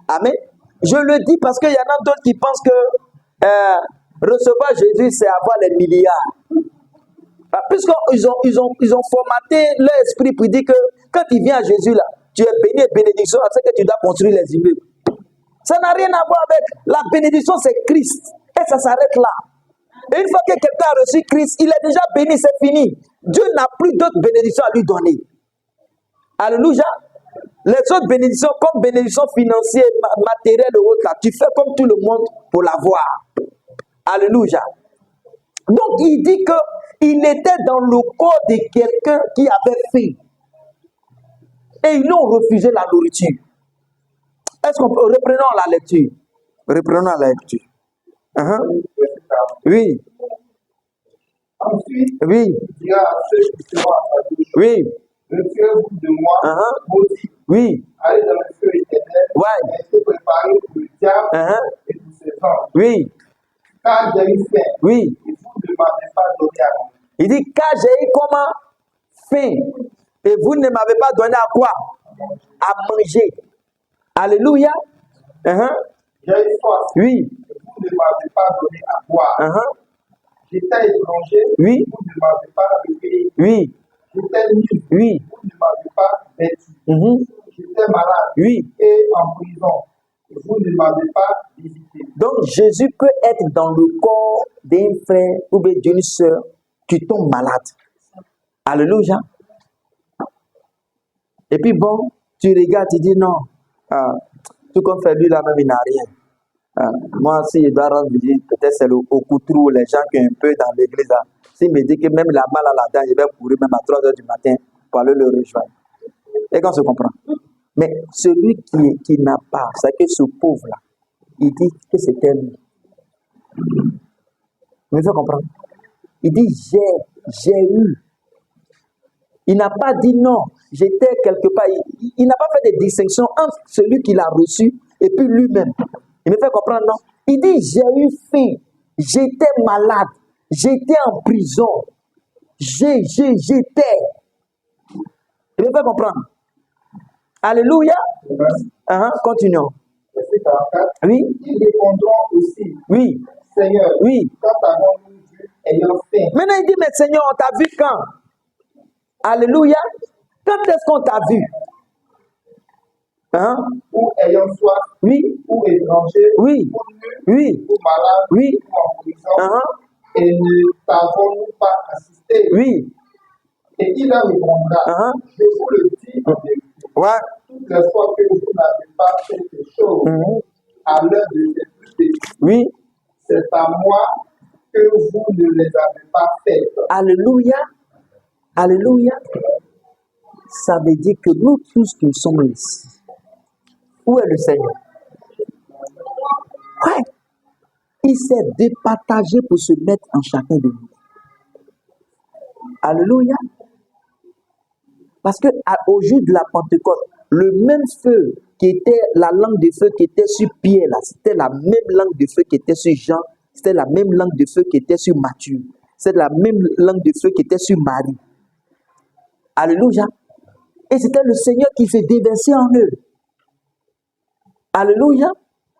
Amen. Je le dis parce qu'il y en a d'autres qui pensent que recevoir Jésus, c'est avoir les milliards. Puisqu'ils ont formaté leur esprit pour dire que quand il vient à Jésus, là, tu es béni et bénédiction, c'est que tu dois construire les immeubles. Ça n'a rien à voir avec la bénédiction, c'est Christ. Et ça s'arrête là. Et une fois que quelqu'un a reçu Christ, il est déjà béni, c'est fini. Dieu n'a plus d'autres bénédictions à lui donner. Alléluia. Les autres bénédictions, comme bénédiction financière, matérielle ou autre, là, tu fais comme tout le monde pour l'avoir. Alléluia. Donc, il dit qu'il était dans le corps de quelqu'un qui avait faim. Et ils ont refusé la nourriture. Est-ce qu'on peut... Reprenons la lecture. Reprenons la lecture. Oui. Ensuite, Oui. il dira à ceux qui seront à sa gauche, Oui. retirez-vous de moi, maudits, Oui. allez dans le feu éternel, Ouais. et été préparé pour le diable et pour ses anges. Oui. Car j'ai eu faim, Oui. et vous ne m'avez pas donné à manger. Il dit, car j'ai eu comment? Faim. Et vous ne m'avez pas donné à quoi? À manger. Alléluia. J'ai eu soif, Oui. et vous ne m'avez pas donné à boire. J'étais étranger, Oui. vous ne m'avez pas recueilli. Oui. J'étais nu, Oui. vous ne m'avez pas vêtu. J'étais malade Oui. et en prison, et vous ne m'avez pas visité. Donc, Jésus peut être dans le corps d'un frère ou bien d'une soeur qui tombe malade. Alléluia. Et puis bon, tu regardes, tu dis non. Tout comme fait lui là-même, il n'a rien. Moi, si je dois rendre visite, peut-être c'est au coutrou, les gens qui sont un peu dans l'église. S'il me dit que même la balle à la dent, je vais courir même à 3 h du matin pour aller le rejoindre. Et qu'on se comprend. Mais celui qui n'a pas, c'est que ce pauvre-là, il dit que c'était lui. Vous me comprendre? Il dit j'ai eu. Il n'a pas dit non, j'étais quelque part. Il n'a pas fait de distinction entre celui qui l'a reçu et puis lui-même. Il me fait comprendre, non? Il dit j'ai eu faim, j'étais malade, j'étais en prison, j'étais. Il me fait comprendre. Alléluia. Continuons. Verset 44. Oui. Ils répondront aussi, Oui. Seigneur, Oui. quand avons-nous vu ayant faim? Maintenant, il dit, mais Seigneur, on t'a vu quand? Alléluia. Quand est-ce qu'on t'a vu? Ou ayant soif, Oui. ou étranger, Oui. ou nu, Oui. ou malade, Oui. ou en prison, et ne t'avons-nous pas assisté? Oui. Et il leur répondra, je vous le dis en vérité, Ouais. toutes les fois que vous n'avez pas fait ces choses à l'un de ses plus petits. Oui. C'est à moi que vous ne les avez pas faites. Alléluia. Alléluia. Ça veut dire que nous tous qui sommes ici, où est le Seigneur? Ouais. Il s'est départagé pour se mettre en chacun de nous. Alléluia. Parce que au jour de la Pentecôte, le même feu qui était la langue de feu qui était sur Pierre, là, c'était la même langue de feu qui était sur Jean, c'était la même langue de feu qui était sur Matthieu, c'était la même langue de feu qui était sur Marie. Alléluia. Et c'était le Seigneur qui s'est déversé en eux. Alléluia.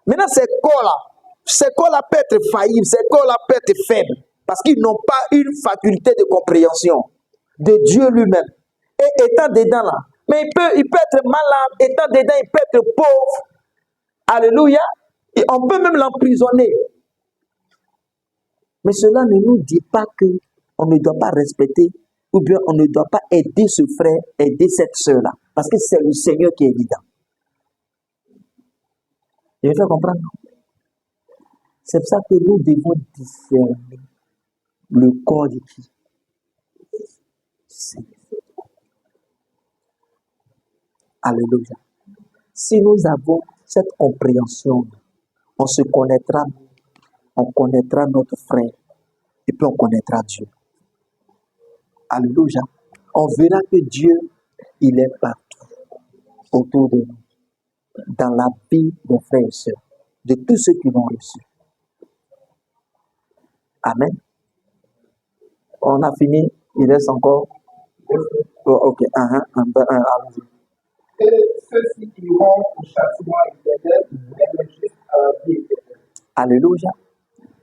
Maintenant, ces corps-là peuvent être faillibles, ces corps-là peuvent être faibles, parce qu'ils n'ont pas une faculté de compréhension de Dieu lui-même. Et étant dedans là, mais il peut être malade, étant dedans, il peut être pauvre. Alléluia. Et on peut même l'emprisonner. Mais cela ne nous dit pas qu'on ne doit pas respecter ou bien on ne doit pas aider ce frère, aider cette soeur-là. Parce que c'est le Seigneur qui est dedans. Je vais faire comprendre. C'est pour ça que nous devons discerner le corps de qui? C'est. Alléluia. Si nous avons cette compréhension, on se connaîtra, on connaîtra notre frère et puis on connaîtra Dieu. Alléluia. On verra que Dieu, il est partout autour de nous, dans la vie des frères et sœurs, de tous ceux qui l'ont reçu. Amen. On a fini, il reste encore. Oh, ok, allons-y. Et ceux-ci qui iront au châtiment éternel, et le juste à la vie éternelle. Alléluia.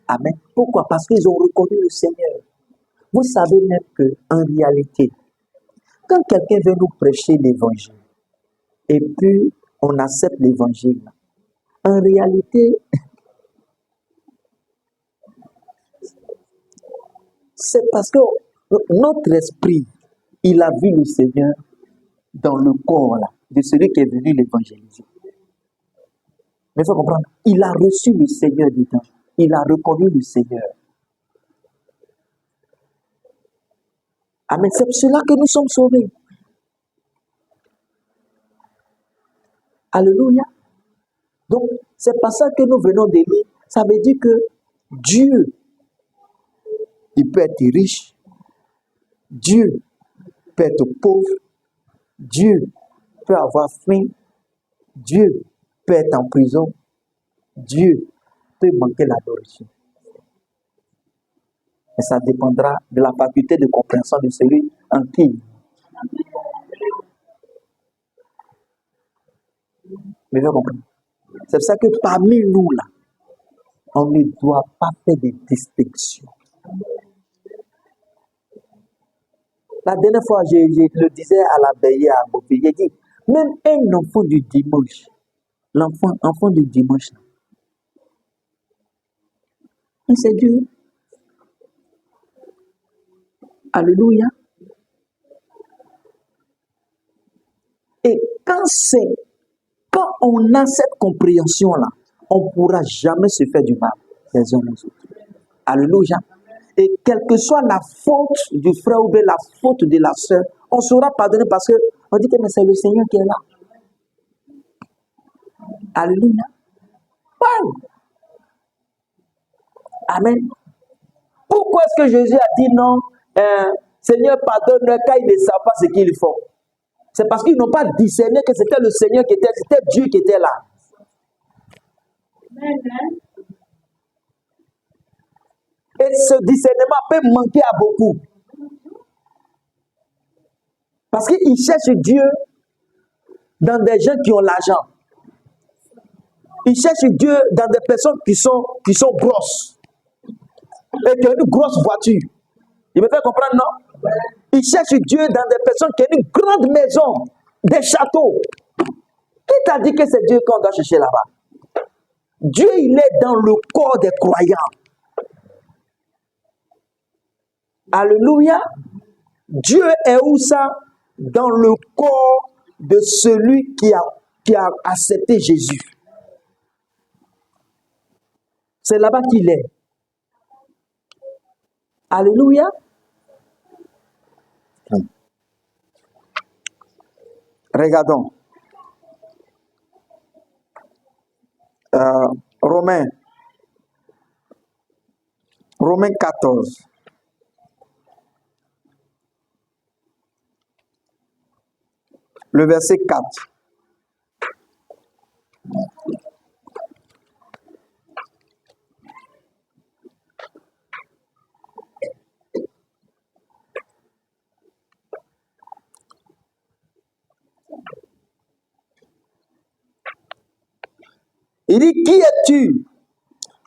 Amen. Pourquoi? Parce qu'ils ont reconnu le Seigneur. Vous savez même qu'en réalité, quand quelqu'un veut nous prêcher l'évangile, et puis on accepte l'évangile, en réalité, c'est parce que notre esprit, il a vu le Seigneur dans le corps là, de celui qui est venu l'évangéliser. Mais il faut comprendre, il a reçu le Seigneur dedans. Il a reconnu le Seigneur. Amen. C'est pour cela que nous sommes sauvés. Alléluia. Donc, c'est pas ça que nous venons de lire. Ça veut dire que Dieu, il peut être riche. Dieu peut être pauvre. Dieu peut avoir faim. Dieu peut être en prison. Dieu peut manquer la nourriture. Et ça dépendra de la faculté de compréhension de celui en qui. Mais vous comprenez? C'est pour ça que parmi nous, là, on ne doit pas faire de distinction. La dernière fois, je le disais à l'abeille à Bofi, j'ai dit, même un enfant du dimanche, enfant du dimanche, c'est Dieu. Alléluia. Et quand on a cette compréhension-là, on ne pourra jamais se faire du mal les uns aux autres. Alléluia. Et quelle que soit la faute du frère ou bien la faute de la sœur, on sera pardonné parce qu'on dit que mais c'est le Seigneur qui est là. Alléluia. Ouais. Amen. Pourquoi est-ce que Jésus a dit non, Seigneur, pardonne-leur car ils ne savent pas ce qu'ils font? C'est parce qu'ils n'ont pas discerné que c'était le Seigneur qui était, c'était Dieu qui était là. Amen. Et ce discernement peut manquer à beaucoup. Parce qu'ils cherchent Dieu dans des gens qui ont l'argent. Ils cherchent Dieu dans des personnes qui sont grosses. Et qui ont une grosse voiture. Il me fait comprendre, non? Ils cherchent Dieu dans des personnes qui ont une grande maison, des châteaux. Qui t'a dit que c'est Dieu qu'on doit chercher là-bas? Dieu, il est dans le corps des croyants. Alléluia. Dieu est où ça? Dans le corps de celui qui a accepté Jésus. C'est là-bas qu'il est. Alléluia. Regardons. Romains 14. Le verset 4. Il dit, qui es-tu,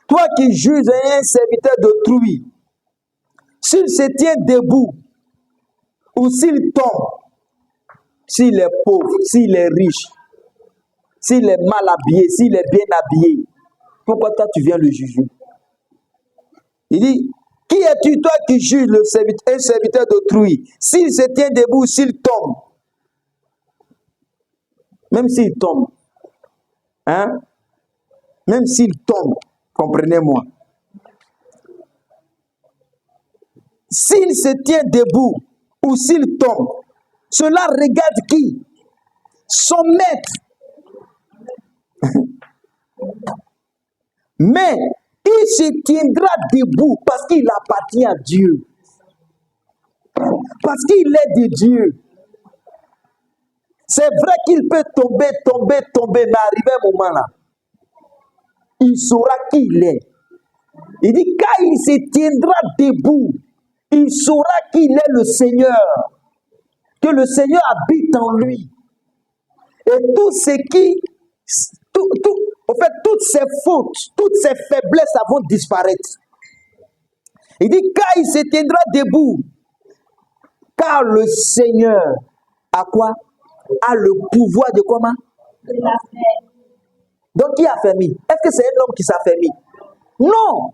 toi qui juges un serviteur d'autrui, s'il se tient debout ou s'il tombe, s'il est pauvre, s'il est riche, s'il est mal habillé, s'il est bien habillé, pourquoi toi tu viens le juger? Il dit, qui es-tu, toi qui juges un serviteur d'autrui, s'il se tient debout ou s'il tombe? Même s'il tombe, hein? Même s'il tombe, comprenez-moi. S'il se tient debout ou s'il tombe, cela regarde qui? Son maître. Mais il se tiendra debout parce qu'il appartient à Dieu. Parce qu'il est de Dieu. C'est vrai qu'il peut tomber, mais arriver un moment là, il saura qui il est. Il dit, quand il se tiendra debout, il saura qu'il est le Seigneur, que le Seigneur habite en lui. Et tout ce qui, en fait, toutes ses fautes, toutes ses faiblesses vont disparaître. Il dit, quand il se tiendra debout, car le Seigneur a quoi? A le pouvoir de comment? De la paix. Donc, qui a affermi? Est-ce que c'est un homme qui s'affermit? Non!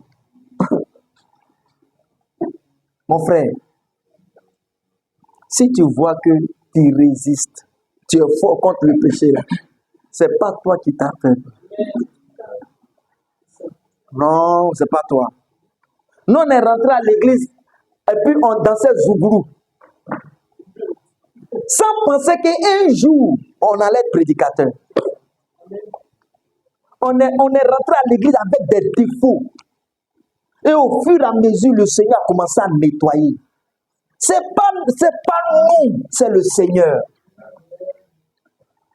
Mon frère, si tu vois que tu résistes, tu es fort contre le péché, ce n'est pas toi qui t'affermis. Non, ce n'est pas toi. Nous, on est rentré à l'église et puis on dansait Zougourou. Sans penser qu'un jour, on allait être prédicateur. On est rentré à l'église avec des défauts. Et au fur et à mesure, le Seigneur a commencé à nettoyer. C'est pas nous, c'est le Seigneur.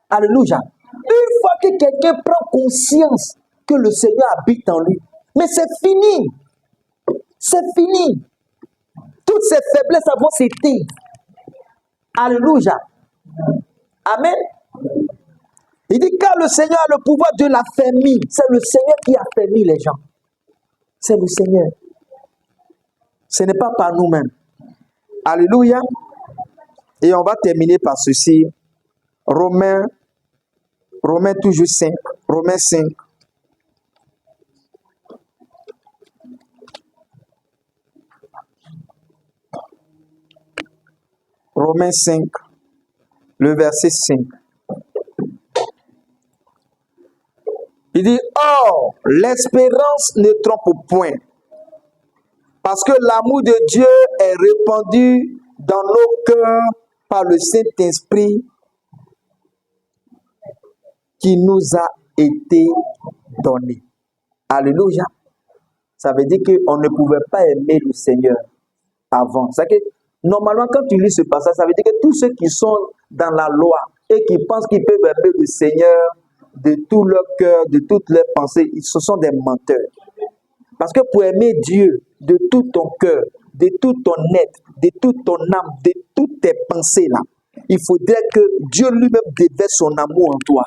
Alléluia. Une fois que quelqu'un prend conscience que le Seigneur habite en lui, mais c'est fini. C'est fini. Toutes ces faiblesses vont s'éteindre. Alléluia. Amen. Il dit, car le Seigneur a le pouvoir de l'affermir. C'est le Seigneur qui affermit les gens. C'est le Seigneur. Ce n'est pas par nous-mêmes. Alléluia. Et on va terminer par ceci. Romains toujours 5. Romains 5. Romains 5, le verset 5. Il dit, or, l'espérance ne trompe point, parce que l'amour de Dieu est répandu dans nos cœurs par le Saint-Esprit qui nous a été donné. Alléluia. Ça veut dire qu'on ne pouvait pas aimer le Seigneur avant. C'est que normalement, quand tu lis ce passage, ça veut dire que tous ceux qui sont dans la loi et qui pensent qu'ils peuvent aimer le Seigneur de tout leur cœur, de toutes leurs pensées, ce sont des menteurs. Parce que pour aimer Dieu de tout ton cœur, de tout ton être, de toute ton âme, de toutes tes pensées là, il faudrait que Dieu lui-même déverse son amour en toi.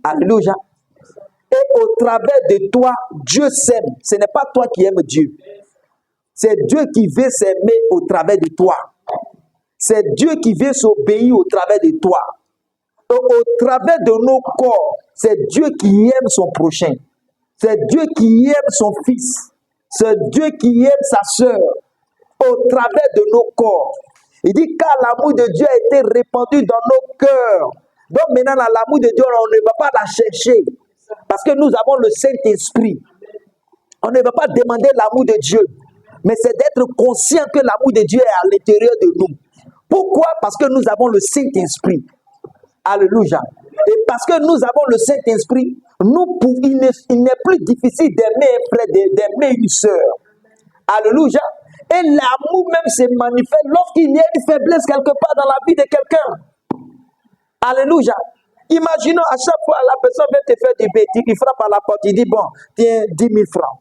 Alléluia. Et au travers de toi, Dieu s'aime. Ce n'est pas toi qui aimes Dieu. C'est Dieu qui veut s'aimer au travers de toi. C'est Dieu qui veut s'obéir au travers de toi. Et au travers de nos corps, c'est Dieu qui aime son prochain. C'est Dieu qui aime son fils. C'est Dieu qui aime sa sœur. Au travers de nos corps. Il dit, car l'amour de Dieu a été répandu dans nos cœurs. Donc maintenant, l'amour de Dieu, on ne va pas la chercher. Parce que nous avons le Saint-Esprit. On ne va pas demander l'amour de Dieu, mais c'est d'être conscient que l'amour de Dieu est à l'intérieur de nous. Pourquoi? Parce que nous avons le Saint-Esprit. Alléluia. Et parce que nous avons le Saint-Esprit, il n'est plus difficile d'aimer un frère, d'aimer une sœur. Alléluia. Et l'amour même se manifeste lorsqu'il y a une faiblesse quelque part dans la vie de quelqu'un. Alléluia. Imaginons à chaque fois la personne vient te faire du bêtise, il frappe à la porte, il dit bon, tiens 10 000 francs.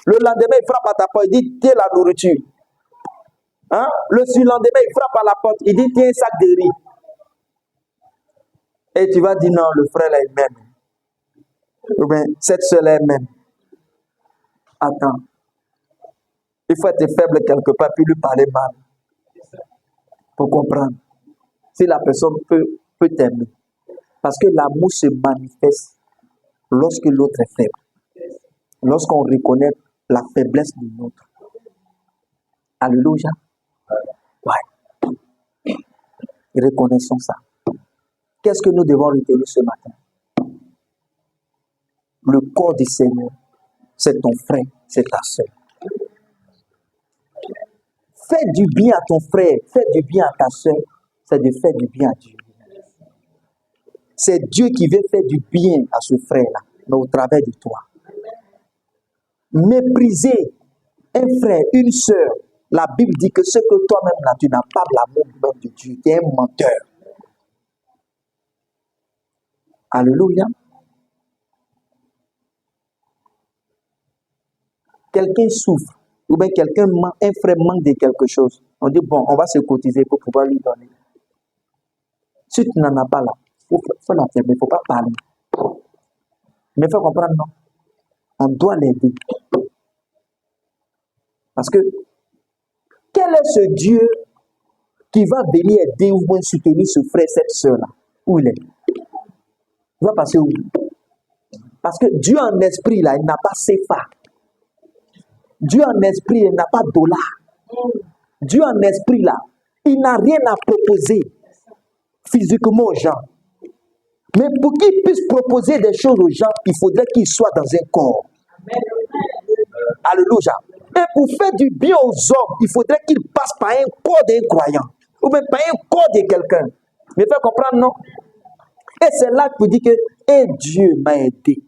Le lendemain, il frappe à ta porte, il dit tiens la nourriture. Hein? Le surlendemain, il frappe à la porte, il dit tiens un sac de riz. Et tu vas dire non, le frère là il m'aime. Ou bien cette soeur là elle m'aime. Attends. Il faut être faible quelque part puis lui parler mal. Pour comprendre. Si la personne peut t'aimer. Parce que l'amour se manifeste lorsque l'autre est faible. Lorsqu'on reconnaît la faiblesse de l'autre. Alléluia. Ouais. Reconnaissons ça. Qu'est-ce que nous devons retenir ce matin? Le corps du Seigneur, c'est ton frère, c'est ta soeur. Fais du bien à ton frère, fais du bien à ta soeur, c'est de faire du bien à Dieu. C'est Dieu qui veut faire du bien à ce frère-là, mais au travers de toi. Mépriser un frère, une soeur, la Bible dit que ce que toi-même là, tu n'as pas l'amour même de Dieu, tu es un menteur. Alléluia. Quelqu'un souffre, ou bien un frère manque de quelque chose. On dit, bon, on va se cotiser pour pouvoir lui donner. Si tu n'en as pas là, il faut la faire, mais il ne faut pas parler. Mais il faut comprendre, non. On doit l'aider. Parce que, quel est ce Dieu qui va venir aider ou bien soutenir ce frère, cette soeur-là? Où il est? Il va passer où? Parce que Dieu en esprit, là, il n'a pas CFA. Dieu en esprit, il n'a pas dollar. Dieu en esprit, là, il n'a rien à proposer physiquement aux gens. Mais pour qu'il puisse proposer des choses aux gens, il faudrait qu'il soit dans un corps. Alléluia. Et pour faire du bien aux hommes, il faudrait qu'il passe par un corps d'un croyant. Ou même par un corps de quelqu'un. Mais fais comprendre, non? Et c'est là que tu dis que Dieu m'a aidé.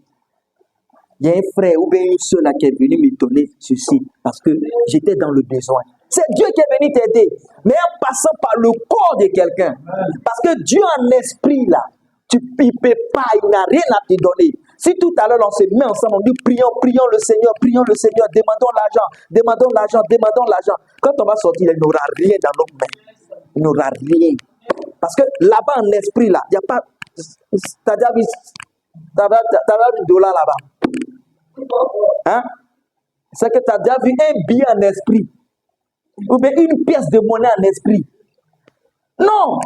Il y a un frère ou bien une soeur là qui est venu me donner ceci parce que j'étais dans le besoin. C'est Dieu qui est venu t'aider. Mais en passant par le corps de quelqu'un. Parce que Dieu en esprit là, il ne peut pas, il n'a rien à te donner. Si tout à l'heure on se met ensemble, on dit prions le Seigneur, demandons l'argent. Quand on va sortir, il n'aura rien dans nos mains. Il n'aura rien. Parce que là-bas en esprit là, il n'y a pas. T'as déjà vu $1 là-bas. Hein? C'est que tu as déjà vu un billet en esprit. Ou bien une pièce de monnaie en esprit. Non!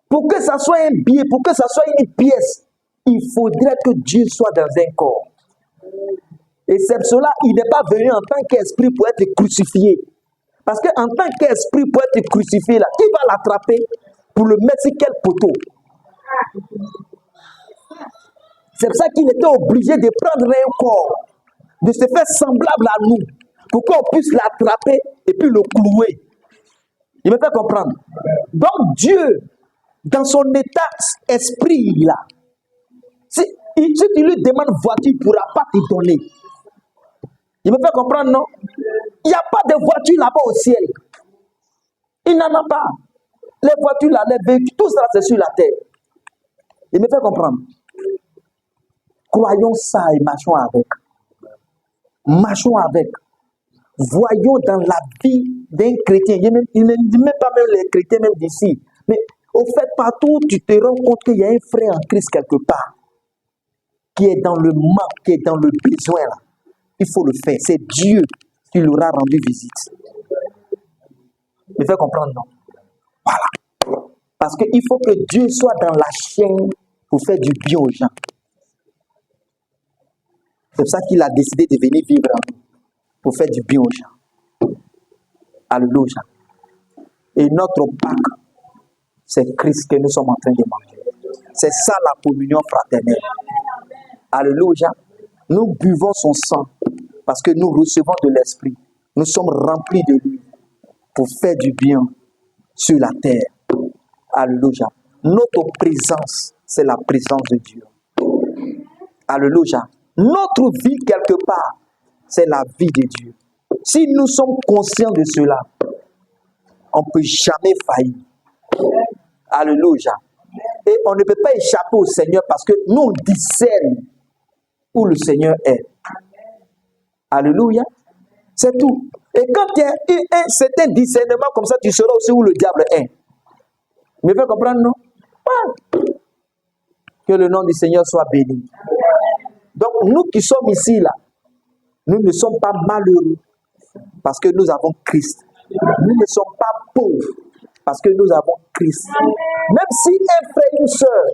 Pour que ça soit un billet, pour que ça soit une pièce, il faudrait que Dieu soit dans un corps. Et c'est cela, il n'est pas venu en tant qu'esprit pour être crucifié. Parce qu'en tant qu'esprit pour être crucifié, là, qui va l'attraper pour le mettre sur quel poteau? C'est pour ça qu'il était obligé de prendre un corps, de se faire semblable à nous, pour qu'on puisse l'attraper et puis le clouer. Il me fait comprendre. Donc Dieu, dans son état esprit là, si tu lui demandes voiture, il ne pourra pas te donner. Il me fait comprendre, non? Il n'y a pas de voiture là-bas au ciel. Il n'en a pas. Les voitures là, les véhicules, tout ça c'est sur la terre. Il me fait comprendre. Croyons ça et marchons avec. Marchons avec. Voyons dans la vie d'un chrétien. Il ne dit même pas même les chrétiens même d'ici. Mais au fait, partout, tu te rends compte qu'il y a un frère en Christ quelque part qui est dans le manque, qui est dans le besoin là. Il faut le faire. C'est Dieu qui lui aura rendu visite. Il fait comprendre, non? Voilà. Parce qu'il faut que Dieu soit dans la chaîne pour faire du bien aux gens. C'est pour ça qu'il a décidé de venir vivre pour faire du bien aux gens. Alléluia. Et notre Pâques, c'est Christ que nous sommes en train de manger. C'est ça la communion fraternelle. Alléluia. Nous buvons son sang parce que nous recevons de l'Esprit. Nous sommes remplis de lui pour faire du bien sur la terre. Alléluia. Notre présence, c'est la présence de Dieu. Alléluia. Notre vie, quelque part, c'est la vie de Dieu. Si nous sommes conscients de cela, on ne peut jamais faillir. Alléluia. Et on ne peut pas échapper au Seigneur parce que nous, on discerne où le Seigneur est. Alléluia. C'est tout. Et quand il y a un certain discernement comme ça, tu sauras aussi où le diable est. Me fais comprendre, non? Que le nom du Seigneur soit béni. Donc, nous qui sommes ici, là, nous ne sommes pas malheureux parce que nous avons Christ. Nous ne sommes pas pauvres parce que nous avons Christ. Même si un frère ou une soeur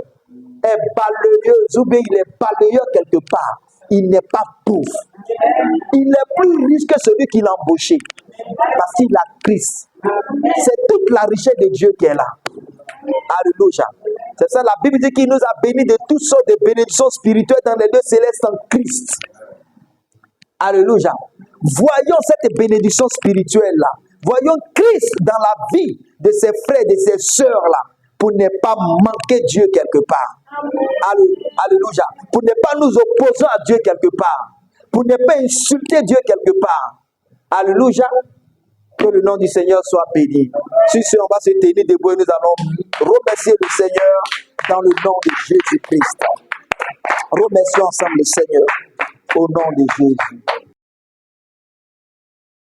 est balayeur ou bien il est balayeur quelque part, il n'est pas pauvre. Il est plus riche que celui qui l'a embauché parce qu'il a Christ. C'est toute la richesse de Dieu qui est là. Alléluia. C'est ça la Bible dit qu'il nous a bénis de toutes sortes de bénédictions spirituelles dans les lieux célestes en Christ. Alléluia. Voyons cette bénédiction spirituelle-là. Voyons Christ dans la vie de ses frères, de ses sœurs-là, pour ne pas manquer Dieu quelque part. Alléluia. Pour ne pas nous opposer à Dieu quelque part. Pour ne pas insulter Dieu quelque part. Alléluia. Que le nom du Seigneur soit béni. Si on va se tenir debout et nous allons remercier le Seigneur dans le nom de Jésus-Christ. Remercions ensemble le Seigneur au nom de Jésus.